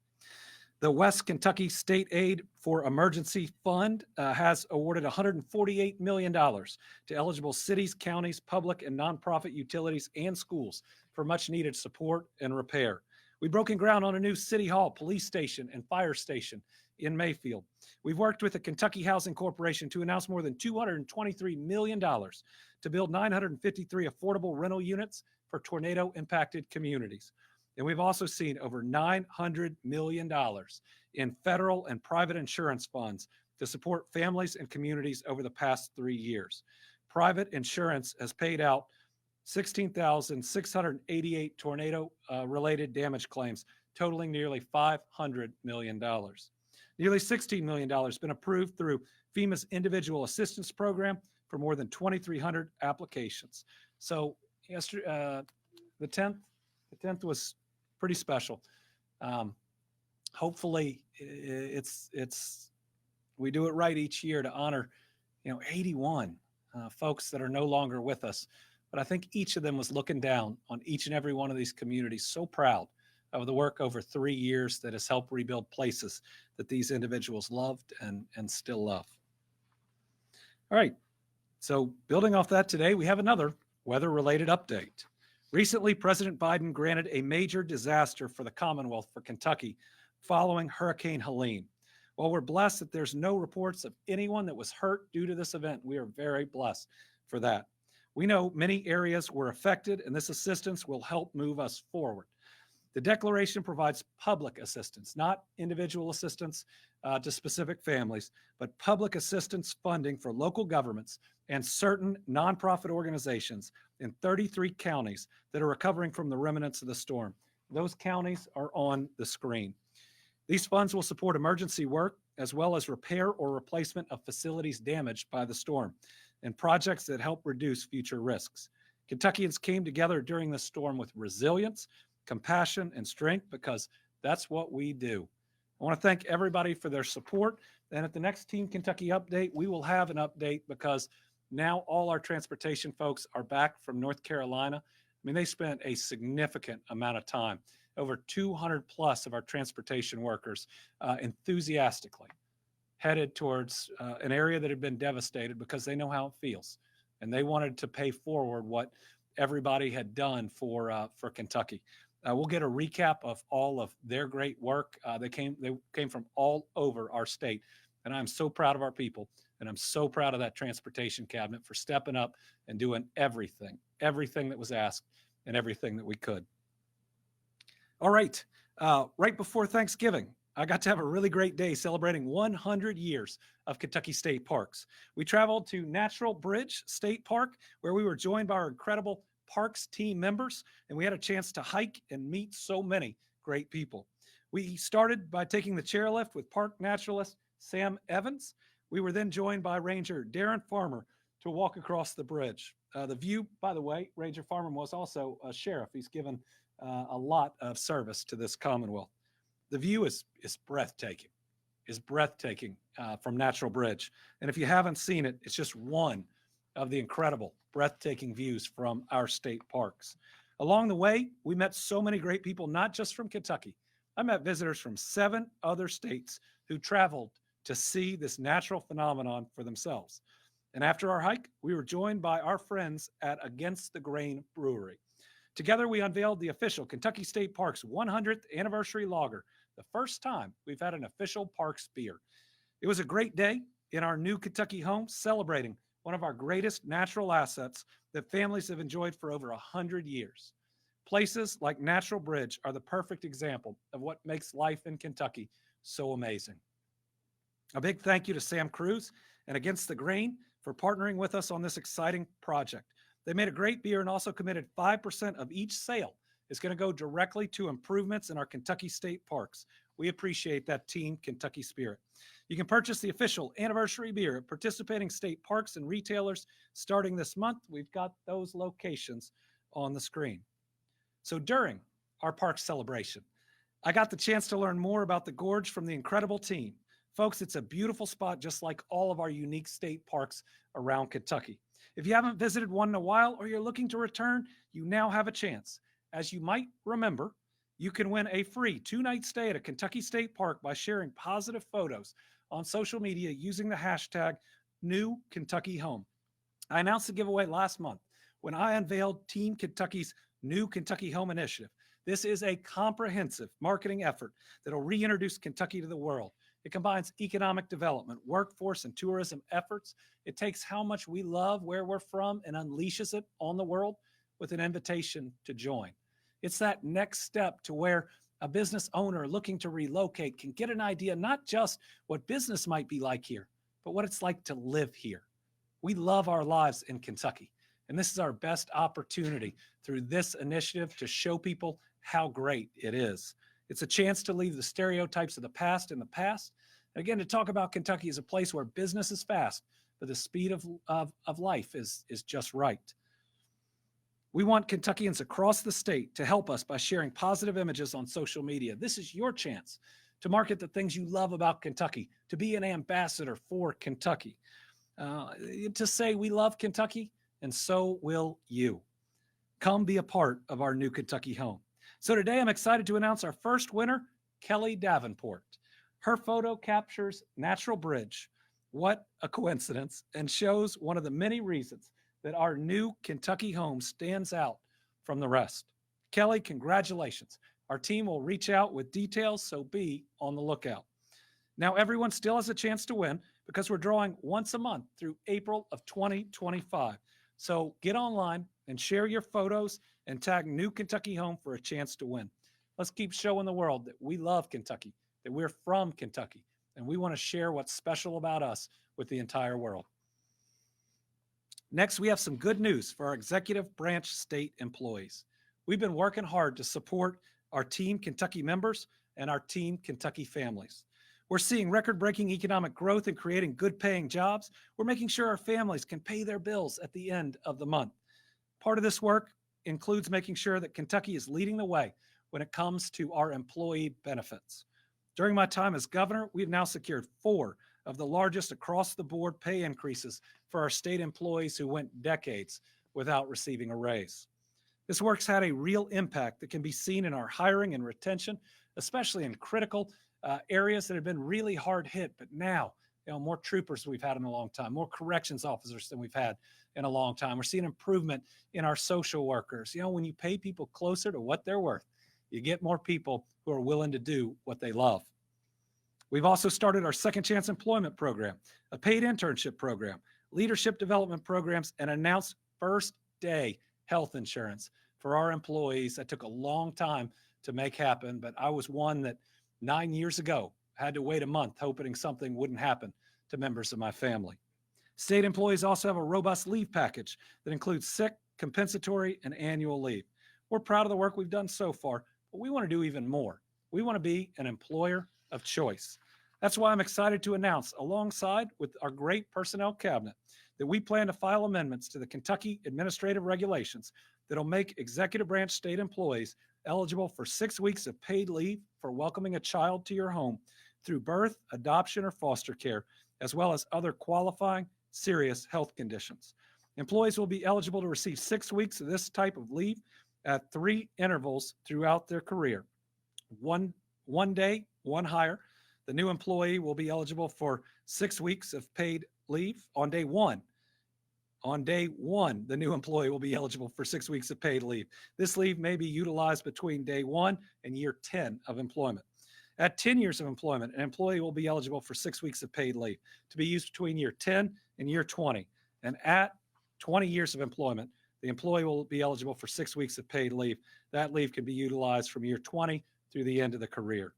The West Kentucky State Aid for Emergency Fund has awarded $148 million to eligible cities, counties, public and nonprofit utilities, and schools for much needed support and repair. We've broken ground on a new city hall, police station, and fire station in Mayfield. We've worked with the Kentucky Housing Corporation to announce more than $223 million to build 953 affordable rental units for tornado-impacted communities. And we've also seen over $900 million in federal and private insurance funds to support families and communities over the past 3 years. Private insurance has paid out 16,688 tornado-related damage claims, totaling nearly $500 million. Nearly $16 million has been approved through FEMA's Individual Assistance Program for more than 2,300 applications. So yesterday, the 10th was pretty special. Hopefully we do it right each year to honor, 81 folks that are no longer with us. But I think each of them was looking down on each and every one of these communities, so proud of the work over 3 years that has helped rebuild places that these individuals loved and still love. All right. So building off that today, we have another weather-related update. Recently, President Biden granted a major disaster for the Commonwealth for Kentucky following Hurricane Helene. While we're blessed that there's no reports of anyone that was hurt due to this event, we are very blessed for that. We know many areas were affected, and this assistance will help move us forward. The declaration provides public assistance, not individual assistance to specific families, but public assistance funding for local governments and certain nonprofit organizations in 33 counties that are recovering from the remnants of the storm. Those counties are on the screen. These funds will support emergency work as well as repair or replacement of facilities damaged by the storm and projects that help reduce future risks. Kentuckians came together during the storm with resilience, compassion, and strength because that's what we do. I want to thank everybody for their support. And at the next Team Kentucky update, we will have an update because now all our transportation folks are back from North Carolina. I mean, they spent a significant amount of time, over 200 plus of our transportation workers enthusiastically headed towards an area that had been devastated because they know how it feels. And they wanted to pay forward what everybody had done for Kentucky. We'll get a recap of all of their great work. They came from all over our state, and I'm so proud of our people, and I'm so proud of that transportation cabinet for stepping up and doing everything that was asked and everything that we could. All right, right before Thanksgiving, I got to have a really great day celebrating 100 years of Kentucky State Parks. We traveled to Natural Bridge State Park, where we were joined by our incredible Parks team members, and we had a chance to hike and meet so many great people. We started by taking the chairlift with park naturalist Sam Evans. We were then joined by Ranger Darren Farmer to walk across the bridge. The view, by the way, Ranger Farmer was also a sheriff. He's given a lot of service to this Commonwealth. The view is breathtaking, from Natural Bridge. And if you haven't seen it, it's just one of the incredible, breathtaking views from our state parks. Along the way, we met so many great people, not just from Kentucky. I met visitors from 7 other states who traveled to see this natural phenomenon for themselves. And after our hike, we were joined by our friends at Against the Grain Brewery. Together, we unveiled the official Kentucky State Parks 100th anniversary lager, the first time we've had an official Parks beer. It was a great day in our new Kentucky home, celebrating one of our greatest natural assets that families have enjoyed for over 100 years. Places like Natural Bridge are the perfect example of what makes life in Kentucky so amazing. A big thank you to Sam Cruz and Against the Grain for partnering with us on this exciting project. They made a great beer and also committed 5% of each sale is going to go directly to improvements in our Kentucky State Parks. We appreciate that Team Kentucky spirit. You can purchase the official anniversary beer at participating state parks and retailers starting this month. We've got those locations on the screen. So during our park celebration, I got the chance to learn more about the Gorge from the incredible team. Folks, it's a beautiful spot just like all of our unique state parks around Kentucky. If you haven't visited one in a while or you're looking to return, you now have a chance. As you might remember, you can win a free 2-night stay at a Kentucky State Park by sharing positive photos on social media using the hashtag #NewKentuckyHome. I announced the giveaway last month when I unveiled Team Kentucky's New Kentucky Home initiative. This is a comprehensive marketing effort that will reintroduce Kentucky to the world. It combines economic development, workforce, and tourism efforts. It takes how much we love where we're from and unleashes it on the world with an invitation to join. It's that next step to where a business owner looking to relocate can get an idea not just what business might be like here, but what it's like to live here. We love our lives in Kentucky, and this is our best opportunity through this initiative to show people how great it is. It's a chance to leave the stereotypes of the past in the past. And again, to talk about Kentucky as a place where business is fast, but the speed of life is just right. We want Kentuckians across the state to help us by sharing positive images on social media. This is your chance to market the things you love about Kentucky, to be an ambassador for Kentucky, to say we love Kentucky, and so will you. Come be a part of our New Kentucky Home. So today I'm excited to announce our first winner, Kelly Davenport. Her photo captures Natural Bridge. What a coincidence, and shows one of the many reasons that our New Kentucky Home stands out from the rest. Kelly, congratulations. Our team will reach out with details, so be on the lookout. Now, everyone still has a chance to win because we're drawing once a month through April of 2025. So get online and share your photos and tag New Kentucky Home for a chance to win. Let's keep showing the world that we love Kentucky, that we're from Kentucky, and we want to share what's special about us with the entire world. Next, we have some good news for our executive branch state employees. We've been working hard to support our Team Kentucky members and our Team Kentucky families. We're seeing record-breaking economic growth and creating good-paying jobs. We're making sure our families can pay their bills at the end of the month. Part of this work includes making sure that Kentucky is leading the way when it comes to our employee benefits. During my time as governor, we've now secured 4 of the largest across-the-board pay increases for our state employees who went decades without receiving a raise. This work's had a real impact that can be seen in our hiring and retention, especially in critical areas that have been really hard hit. But now, more troopers we've had in a long time, more corrections officers than we've had in a long time. We're seeing improvement in our social workers. You know, when you pay people closer to what they're worth, you get more people who are willing to do what they love. We've also started our Second Chance Employment Program, a paid internship program, leadership development programs, and announced first day health insurance for our employees. That took a long time to make happen, but I was one that 9 years ago had to wait a month hoping something wouldn't happen to members of my family. State employees also have a robust leave package that includes sick, compensatory, and annual leave. We're proud of the work we've done so far, but we want to do even more. We want to be an employer of choice. That's why I'm excited to announce, alongside with our great personnel cabinet, that we plan to file amendments to the Kentucky administrative regulations that'll make executive branch state employees eligible for 6 weeks of paid leave for welcoming a child to your home through birth, adoption, or foster care, as well as other qualifying serious health conditions. Employees will be eligible to receive 6 weeks of this type of leave at 3 intervals throughout their career. One day, one hire. The new employee will be eligible for 6 weeks of paid leave on day one. On day one, the new employee will be eligible for 6 weeks of paid leave. This leave may be utilized between day 1 and year 10 of employment. At 10 years of employment, an employee will be eligible for 6 weeks of paid leave to be used between year 10 and year 20. And at 20 years of employment, the employee will be eligible for 6 weeks of paid leave. That leave can be utilized from year 20 through the end of the career.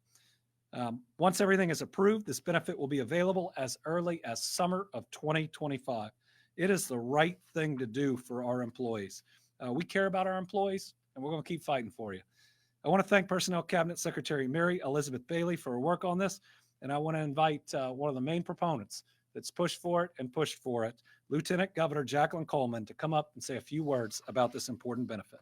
Once everything is approved, this benefit will be available as early as summer of 2025. It is the right thing to do for our employees. We care about our employees, and we're going to keep fighting for you. I want to thank Personnel Cabinet Secretary Mary Elizabeth Bailey for her work on this, and I want to invite one of the main proponents that's pushed for it, Lieutenant Governor Jacqueline Coleman, to come up and say a few words about this important benefit.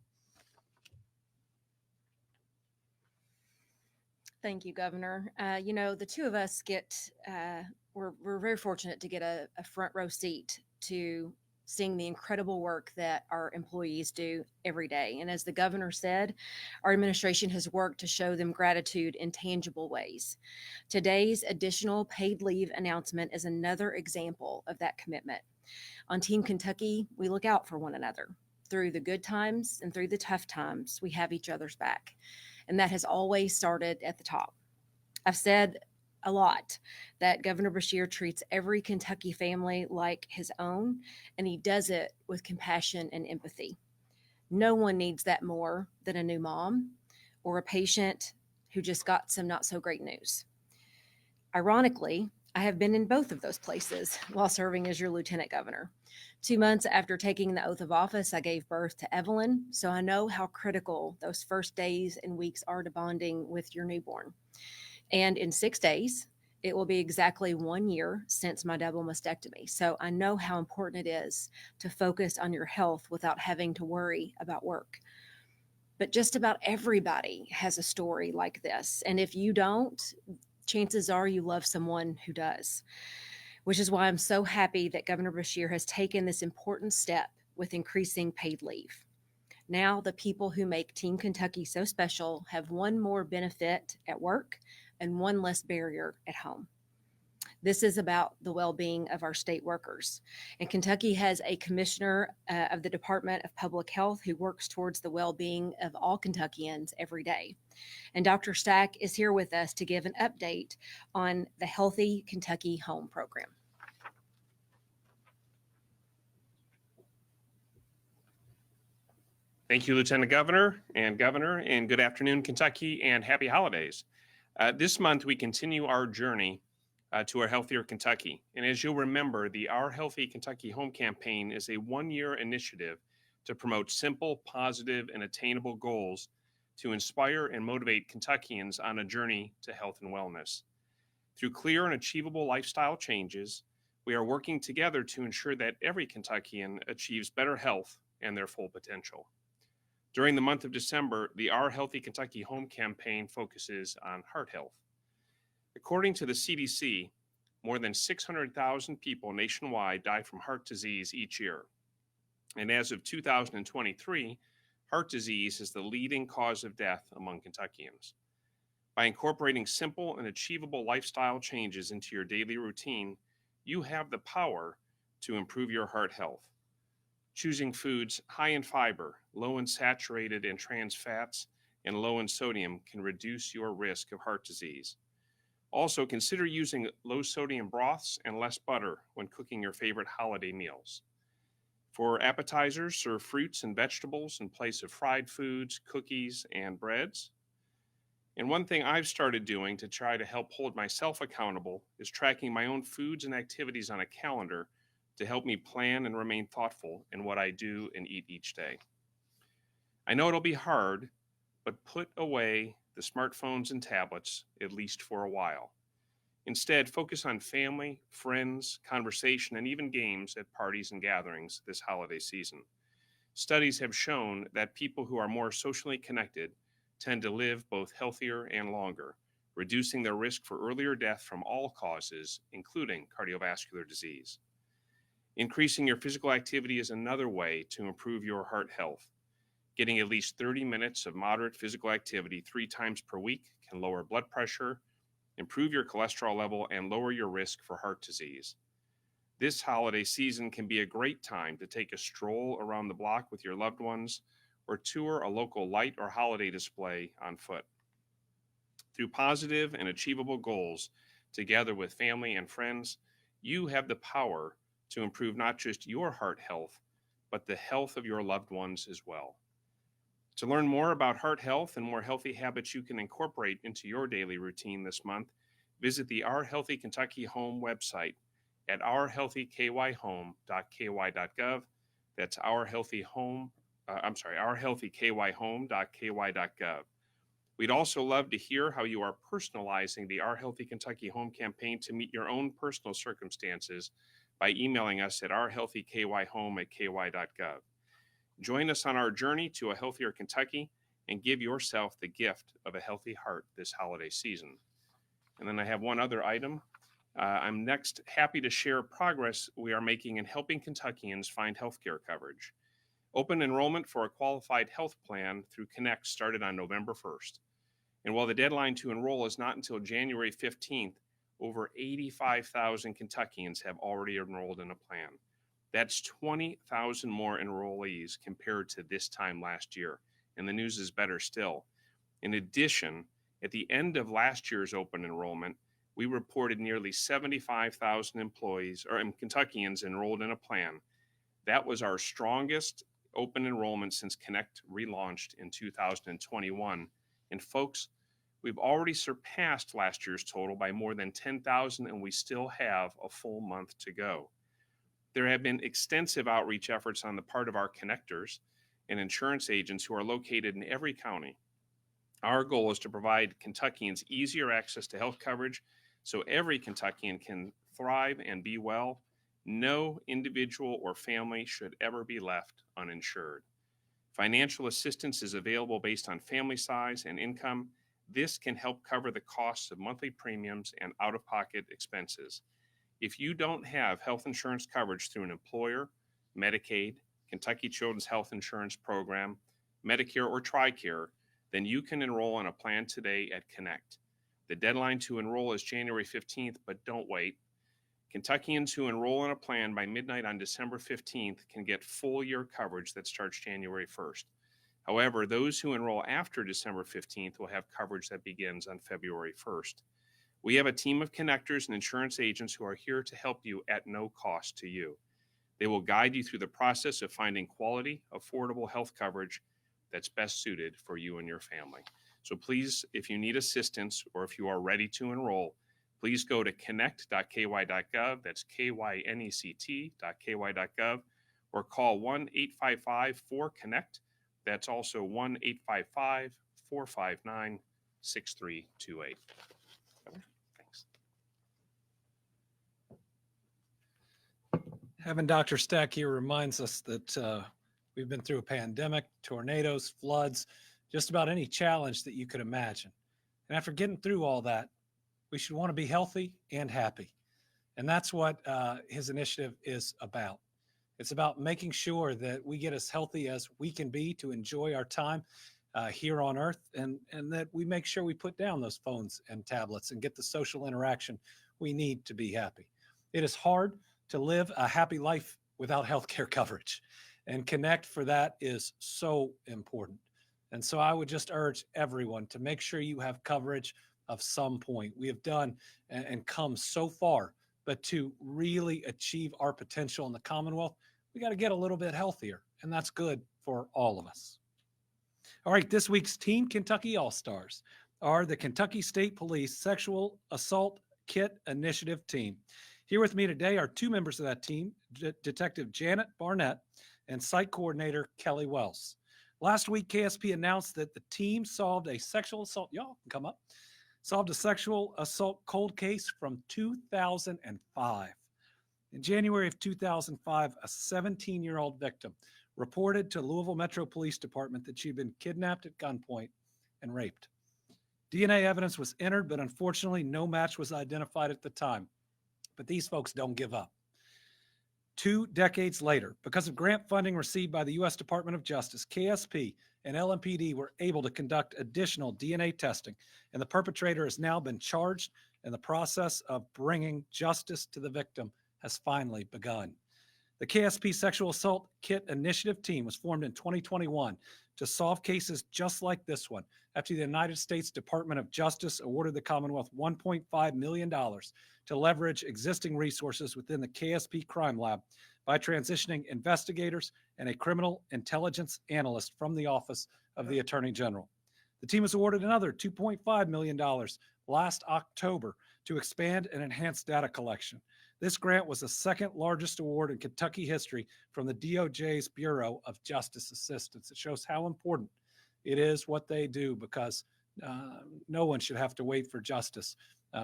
Thank you, Governor. You know, the two of us we're very fortunate to get a front row seat to seeing the incredible work that our employees do every day. And as the governor said, our administration has worked to show them gratitude in tangible ways. Today's additional paid leave announcement is another example of that commitment. On Team Kentucky, we look out for one another. Through the good times and through the tough times, we have each other's back. And that has always started at the top. I've said a lot that Governor Beshear treats every Kentucky family like his own, and he does it with compassion and empathy. No one needs that more than a new mom or a patient who just got some not so great news. Ironically, I have been in both of those places while serving as your lieutenant governor. 2 months after taking the oath of office, I gave birth to Evelyn, so I know how critical those first days and weeks are to bonding with your newborn. And in 6 days, it will be exactly 1 year since my double mastectomy. So I know how important it is to focus on your health without having to worry about work. But just about everybody has a story like this. And if you don't, chances are you love someone who does, which is why I'm so happy that Governor Beshear has taken this important step with increasing paid leave. Now the people who make Team Kentucky so special have one more benefit at work and one less barrier at home. This is about the well-being of our state workers. And Kentucky has a commissioner of the Department of Public Health who works towards the well-being of all Kentuckians every day. And Dr. Stack is here with us to give an update on the Healthy Kentucky Home program. Thank you, Lieutenant Governor, and good afternoon, Kentucky, and happy holidays. This month, we continue our journey to a healthier Kentucky. And as you'll remember, the Our Healthy Kentucky Home campaign is a one-year initiative to promote simple, positive, and attainable goals to inspire and motivate Kentuckians on a journey to health and wellness. Through clear and achievable lifestyle changes, we are working together to ensure that every Kentuckian achieves better health and their full potential. During the month of December, the Our Healthy Kentucky Home campaign focuses on heart health. According to the CDC, more than 600,000 people nationwide die from heart disease each year. And as of 2023, heart disease is the leading cause of death among Kentuckians. By incorporating simple and achievable lifestyle changes into your daily routine, you have the power to improve your heart health. Choosing foods high in fiber, low in saturated and trans fats, and low in sodium can reduce your risk of heart disease. Also, consider using low sodium broths and less butter when cooking your favorite holiday meals. For appetizers, serve fruits and vegetables in place of fried foods, cookies, and breads. And one thing I've started doing to try to help hold myself accountable is tracking my own foods and activities on a calendar to help me plan and remain thoughtful in what I do and eat each day. I know it'll be hard, but put away the smartphones and tablets, at least for a while. Instead, focus on family, friends, conversation, and even games at parties and gatherings this holiday season. Studies have shown that people who are more socially connected tend to live both healthier and longer, reducing their risk for earlier death from all causes, including cardiovascular disease. Increasing your physical activity is another way to improve your heart health. Getting at least 30 minutes of moderate physical activity 3 times per week can lower blood pressure, improve your cholesterol level, and lower your risk for heart disease. This holiday season can be a great time to take a stroll around the block with your loved ones or tour a local light or holiday display on foot. Through positive and achievable goals, together with family and friends, you have the power to improve not just your heart health, but the health of your loved ones as well. To learn more about heart health and more healthy habits you can incorporate into your daily routine this month, visit the Our Healthy Kentucky Home website at ourhealthykyhome.ky.gov. That's ourhealthykyhome.ky.gov. We'd also love to hear how you are personalizing the Our Healthy Kentucky Home campaign to meet your own personal circumstances by emailing us at ourhealthykyhome@ky.gov. Join us on our journey to a healthier Kentucky and give yourself the gift of a healthy heart this holiday season. And then I have one other item. I'm next happy to share progress we are making in helping Kentuckians find healthcare coverage. Open enrollment for a qualified health plan through Connect started on November 1st. And while the deadline to enroll is not until January 15th, over 85,000 Kentuckians have already enrolled in a plan. That's 20,000 more enrollees compared to this time last year. And the news is better still. In addition, at the end of last year's open enrollment, we reported nearly 75,000 employees or Kentuckians enrolled in a plan. That was our strongest open enrollment since Connect relaunched in 2021. And folks, we've already surpassed last year's total by more than 10,000, and we still have a full month to go. There have been extensive outreach efforts on the part of our connectors and insurance agents who are located in every county. Our goal is to provide Kentuckians easier access to health coverage so every Kentuckian can thrive and be well. No individual or family should ever be left uninsured. Financial assistance is available based on family size and income. This can help cover the costs of monthly premiums and out-of-pocket expenses. If you don't have health insurance coverage through an employer, Medicaid, Kentucky Children's Health Insurance Program, Medicare, or TRICARE, then you can enroll on a plan today at Connect. The deadline to enroll is January 15th, but don't wait. Kentuckians who enroll in a plan by midnight on December 15th can get full year coverage that starts January 1st. However, those who enroll after December 15th will have coverage that begins on February 1st. We have a team of connectors and insurance agents who are here to help you at no cost to you. They will guide you through the process of finding quality, affordable health coverage that's best suited for you and your family. So please, if you need assistance or if you are ready to enroll, please go to connect.ky.gov, that's KYNECT.ky.gov, or call 1-855-4CONNECT. That's also 1-855-459-6328. Thanks. Having Dr. Stack here reminds us that we've been through a pandemic, tornadoes, floods, just about any challenge that you could imagine. And after getting through all that, we should want to be healthy and happy. And that's what his initiative is about. It's about making sure that we get as healthy as we can be to enjoy our time here on Earth, and that we make sure we put down those phones and tablets and get the social interaction we need to be happy. It is hard to live a happy life without healthcare coverage. And Connect for that is so important. And so I would just urge everyone to make sure you have coverage of some point. We have done and come so far, but to really achieve our potential in the Commonwealth, we got to get a little bit healthier, and that's good for all of us. All right, this week's Team Kentucky All-Stars are the Kentucky State Police Sexual Assault Kit Initiative Team. Here with me today are two members of that team, Detective Janet Barnett and Site Coordinator Kelly Wells. Last week, KSP announced that the team solved a sexual assault, y'all can come up, solved a sexual assault cold case from 2005. In January of 2005, a 17-year-old victim reported to Louisville Metro Police Department that she'd been kidnapped at gunpoint and raped. DNA evidence was entered, but unfortunately, no match was identified at the time. But these folks don't give up. 2 decades later, because of grant funding received by the U.S. Department of Justice, KSP and LMPD were able to conduct additional DNA testing, and the perpetrator has now been charged, and the process of bringing justice to the victim has finally begun. The KSP Sexual Assault Kit Initiative Team was formed in 2021 to solve cases just like this one after the United States Department of Justice awarded the Commonwealth $1.5 million to leverage existing resources within the KSP Crime Lab by transitioning investigators and a criminal intelligence analyst from the Office of the Attorney General. The team was awarded another $2.5 million last October to expand and enhance data collection. This grant was the second largest award in Kentucky history from the DOJ's Bureau of Justice Assistance. It shows how important it is what they do, because no one should have to wait for justice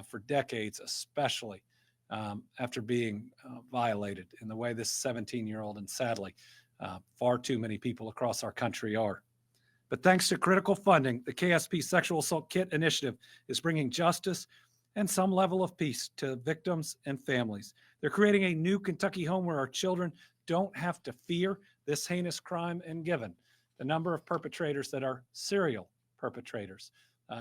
for decades, especially after being violated in the way this 17-year-old and sadly far too many people across our country are. But thanks to critical funding, the KSP Sexual Assault Kit Initiative is bringing justice and some level of peace to victims and families. They're creating a new Kentucky home where our children don't have to fear this heinous crime, and given the number of perpetrators that are serial perpetrators,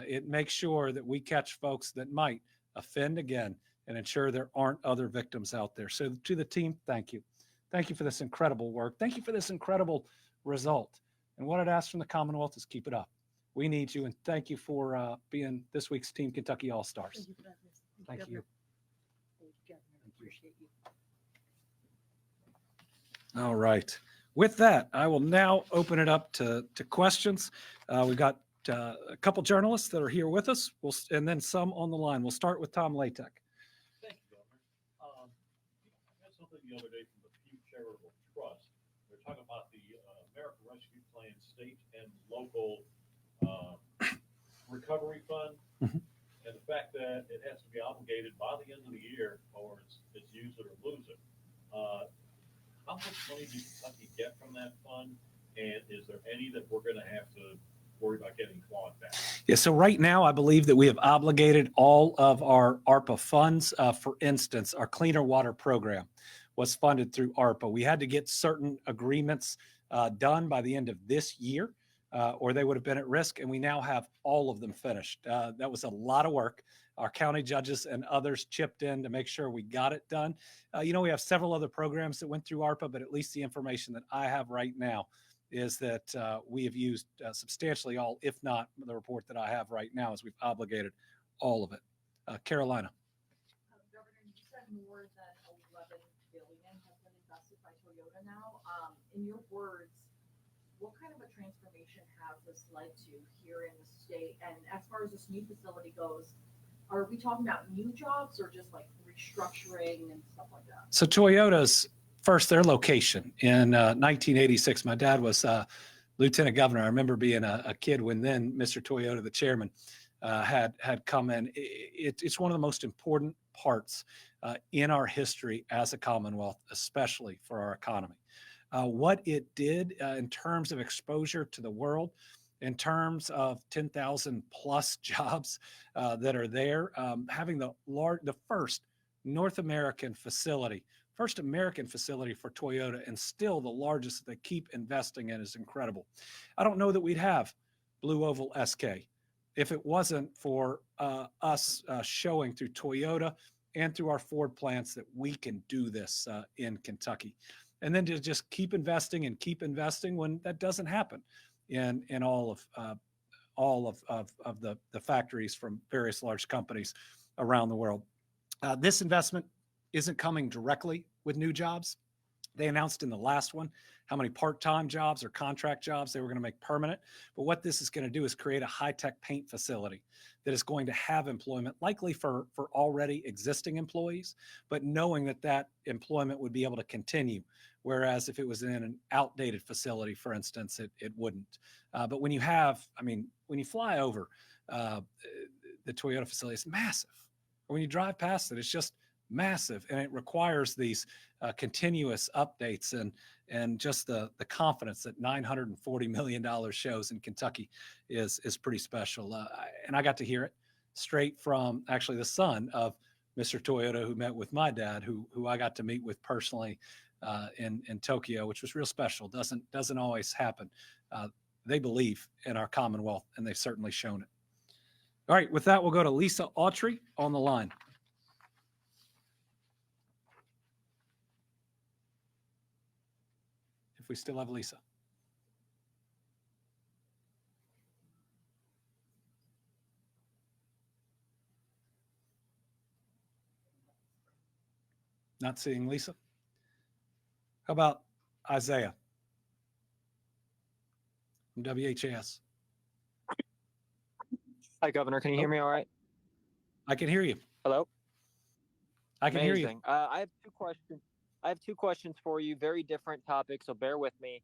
it makes sure that we catch folks that might offend again and ensure there aren't other victims out there. So to the team, thank you. Thank you for this incredible work. Thank you for this incredible result. And what I'd ask from the Commonwealth is keep it up. We need you, and thank you for being this week's Team Kentucky All-Stars. Thank you. All right. With that, I will now open it up to questions. We've got a couple journalists that are here with us, and then some on the line. We'll start with Tom Latek. Thank you, Governor. I had something the other day from the Pew Charitable Trust. They're talking about the American Rescue Plan state and local recovery fund, and the fact that it has to be obligated by the end of the year, or it's use it or lose it. How much money does Kentucky get from that fund, and is there any that we're going to have to worry about getting clawed back? Yeah, so right now, I believe that we have obligated all of our ARPA funds. For instance, our Cleaner Water Program was funded through ARPA. We had to get certain agreements done by the end of this year, or they would have been at risk, and we now have all of them finished. That was a lot of work. Our county judges and others chipped in to make sure we got it done. We have several other programs that went through ARPA, but at least the information that I have right now is that we have used substantially all, if not the report that I have right now, is we've obligated all of it. Carolina. Governor, you said more than 11 billion has been invested by Toyota now. In your words, what kind of a transformation has this led to here in the state? And as far as this new facility goes, are we talking about new jobs or just like restructuring and stuff like that? So Toyota's first, their location in 1986, my dad was lieutenant governor. I remember being a kid when then Mr. Toyota, the chairman, had come in. It's one of the most important parts in our history as a Commonwealth, especially for our economy. What it did in terms of exposure to the world, in terms of 10,000 plus jobs that are there, having the first North American facility, first American facility for Toyota, and still the largest that they keep investing in, is incredible. I don't know that we'd have Blue Oval SK if it wasn't for us showing through Toyota and through our Ford plants that we can do this in Kentucky. and then to just keep investing when that doesn't happen in all of the factories from various large companies around the world. This investment isn't coming directly with new jobs. They announced in the last one how many part-time jobs or contract jobs they were going to make permanent. But what this is going to do is create a high-tech paint facility that is going to have employment, likely for already existing employees, but knowing that that employment would be able to continue. Whereas if it was in an outdated facility, for instance, it wouldn't. But when you fly over the Toyota facility, it's massive. Or when you drive past it, it's just massive, and it requires these continuous updates and just the confidence that $940 million shows in Kentucky is pretty special. And I got to hear it straight from actually the son of Mr. Toyota, who met with my dad, who I got to meet with personally in Tokyo, which was real special. Doesn't always happen. They believe in our Commonwealth, and they've certainly shown it. All right, with that, we'll go to Lisa Autry on the line. If we still have Lisa. Not seeing Lisa. How about Isaiah from WHAS? Hi, Governor. Can you hear me all right? I can hear you. Hello? I can hear you. Amazing. I have two questions. I have two questions for you, very different topics, so bear with me.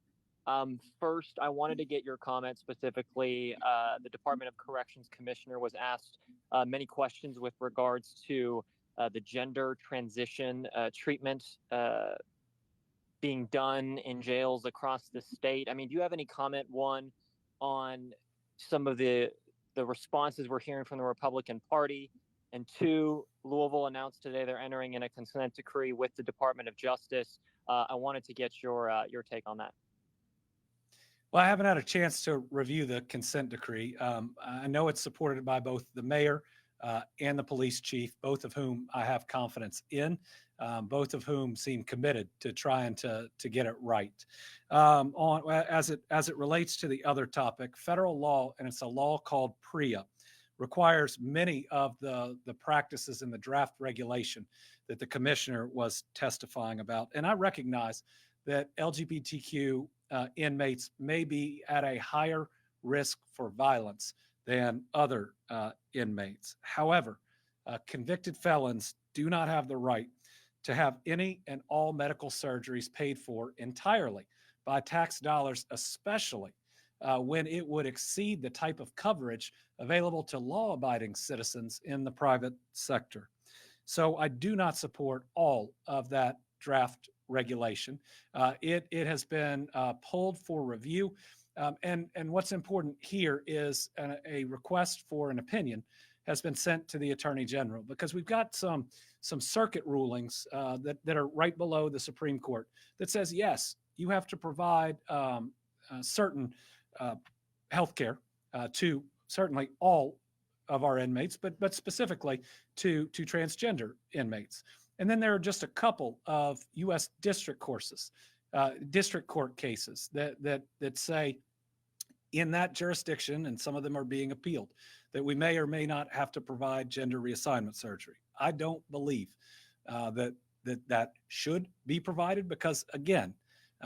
First, I wanted to get your comment specifically. The Department of Corrections Commissioner was asked many questions with regards to the gender transition treatment being done in jails across the state. I mean, do you have any comment, one, on some of the responses we're hearing from the Republican Party? And two, Louisville announced today they're entering in a consent decree with the Department of Justice. I wanted to get your take on that. Well, I haven't had a chance to review the consent decree. I know it's supported by both the mayor and the police chief, both of whom I have confidence in, both of whom seem committed to trying to get it right. As it relates to the other topic, federal law, and it's a law called PREA, requires many of the practices in the draft regulation that the commissioner was testifying about. And I recognize that LGBTQ inmates may be at a higher risk for violence than other inmates. However, convicted felons do not have the right to have any and all medical surgeries paid for entirely by tax dollars, especially when it would exceed the type of coverage available to law-abiding citizens in the private sector. So I do not support all of that draft regulation. It has been pulled for review. And what's important here is a request for an opinion has been sent to the Attorney General, because we've got some circuit rulings that are right below the Supreme Court that says, yes, you have to provide certain health care to certainly all of our inmates, but specifically to transgender inmates. And then there are just a couple of U.S. district court cases that say in that jurisdiction, and some of them are being appealed, that we may or may not have to provide gender reassignment surgery. I don't believe that should be provided, because again,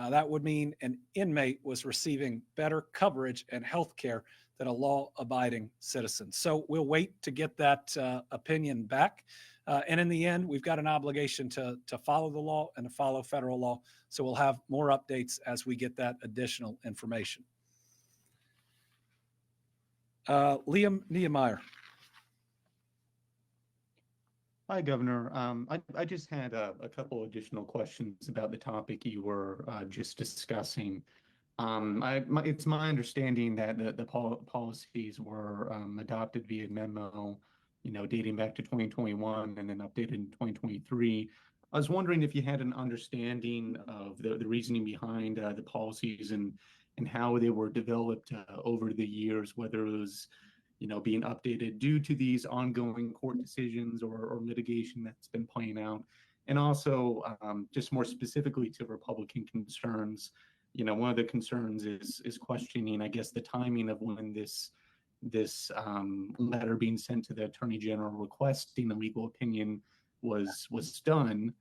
that would mean an inmate was receiving better coverage and health care than a law-abiding citizen. So we'll wait to get that opinion back. And in the end, we've got an obligation to follow the law and to follow federal law. So we'll have more updates as we get that additional information. Liam Niemeyer. Hi, Governor. I just had a couple additional questions about the topic you were just discussing. It's my understanding that the policies were adopted via memo, dating back to 2021 and then updated in 2023. I was wondering if you had an understanding of the reasoning behind the policies and how they were developed over the years, whether it was being updated due to these ongoing court decisions or litigation that's been playing out. And also, just more specifically to Republican concerns, one of the concerns is questioning, I guess, the timing of when this letter being sent to the Attorney General requesting a legal opinion was done.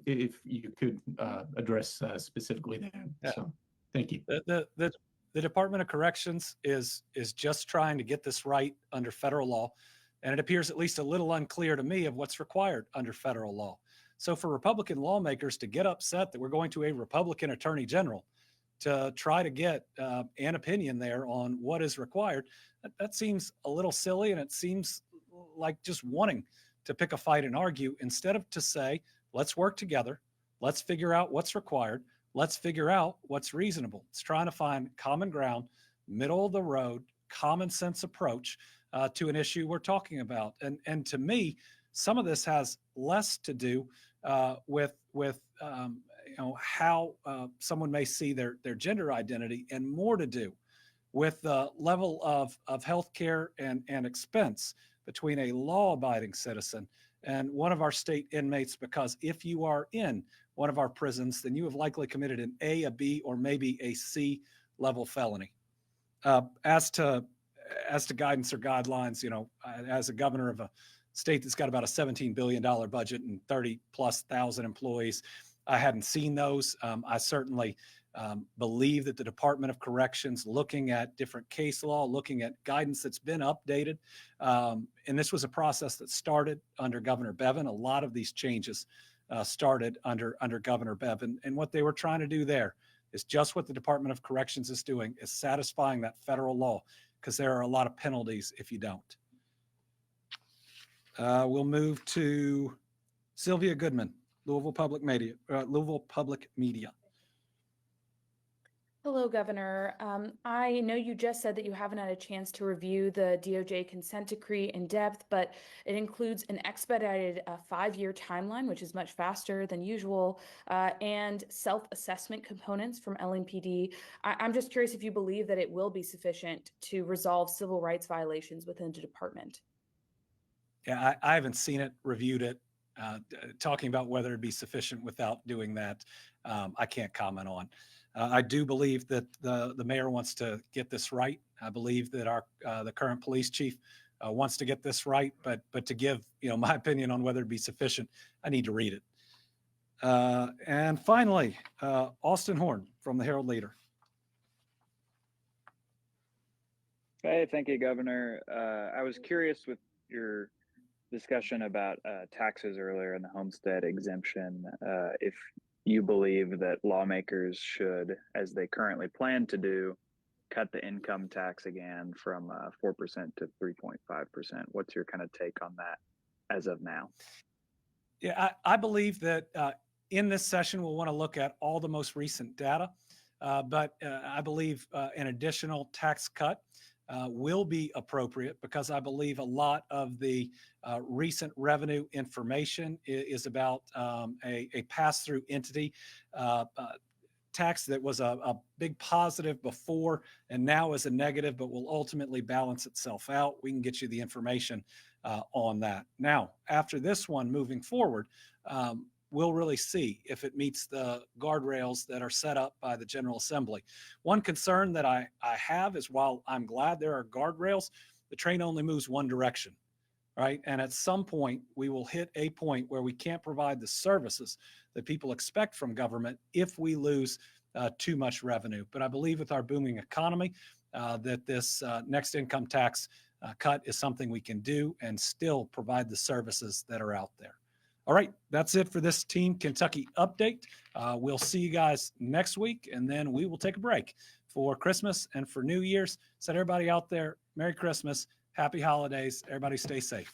If you could address specifically that. Yeah. So, thank you. The Department of Corrections is just trying to get this right under federal law, and it appears at least a little unclear to me of what's required under federal law. So for Republican lawmakers to get upset that we're going to a Republican Attorney General to try to get an opinion there on what is required, that seems a little silly, and it seems like just wanting to pick a fight and argue instead of to say, let's work together, let's figure out what's required, let's figure out what's reasonable. It's trying to find common ground, middle of the road, common sense approach to an issue we're talking about. And to me, some of this has less to do with how someone may see their gender identity, and more to do with the level of healthcare and expense between a law-abiding citizen and one of our state inmates, because if you are in one of our prisons, then you have likely committed an A, a B, or maybe a C level felony. As to guidance or guidelines, as a governor of a state that's got about a $17 billion budget and 30,000+ employees, I hadn't seen those. I certainly believe that the Department of Corrections, looking at different case law, looking at guidance that's been updated, and this was a process that started under Governor Bevin. A lot of these changes started under Governor Bevin, and what they were trying to do there is just what the Department of Corrections is doing, is satisfying that federal law, because there are a lot of penalties if you don't. We'll move to Sylvia Goodman, Louisville Public Media. Hello, Governor. I know you just said that you haven't had a chance to review the DOJ consent decree in depth, but it includes an expedited 5-year timeline, which is much faster than usual, and self-assessment components from LMPD. I'm just curious if you believe that it will be sufficient to resolve civil rights violations within the department. Yeah, I haven't seen it, reviewed it. Talking about whether it'd be sufficient without doing that, I can't comment on. I do believe that the mayor wants to get this right. I believe that the current police chief wants to get this right, but to give my opinion on whether it'd be sufficient, I need to read it. And finally, Austin Horn from the Herald Leader. Hey, thank you, Governor. I was curious with your discussion about taxes earlier in the Homestead exemption, if you believe that lawmakers should, as they currently plan to do, cut the income tax again from 4% to 3.5%. What's your kind of take on that as of now? Yeah, I believe that in this session, we'll want to look at all the most recent data, but I believe an additional tax cut will be appropriate, because I believe a lot of the recent revenue information is about a pass-through entity tax that was a big positive before and now is a negative, but will ultimately balance itself out. We can get you the information on that. Now, after this one, moving forward, we'll really see if it meets the guardrails that are set up by the General Assembly. One concern that I have is, while I'm glad there are guardrails, the train only moves one direction, right? And at some point, we will hit a point where we can't provide the services that people expect from government if we lose too much revenue. But I believe with our booming economy, that this next income tax cut is something we can do and still provide the services that are out there. All right, that's it for this Team Kentucky update. We'll see you guys next week, and then we will take a break for Christmas and for New Year's. So everybody out there, Merry Christmas, Happy Holidays. Everybody stay safe.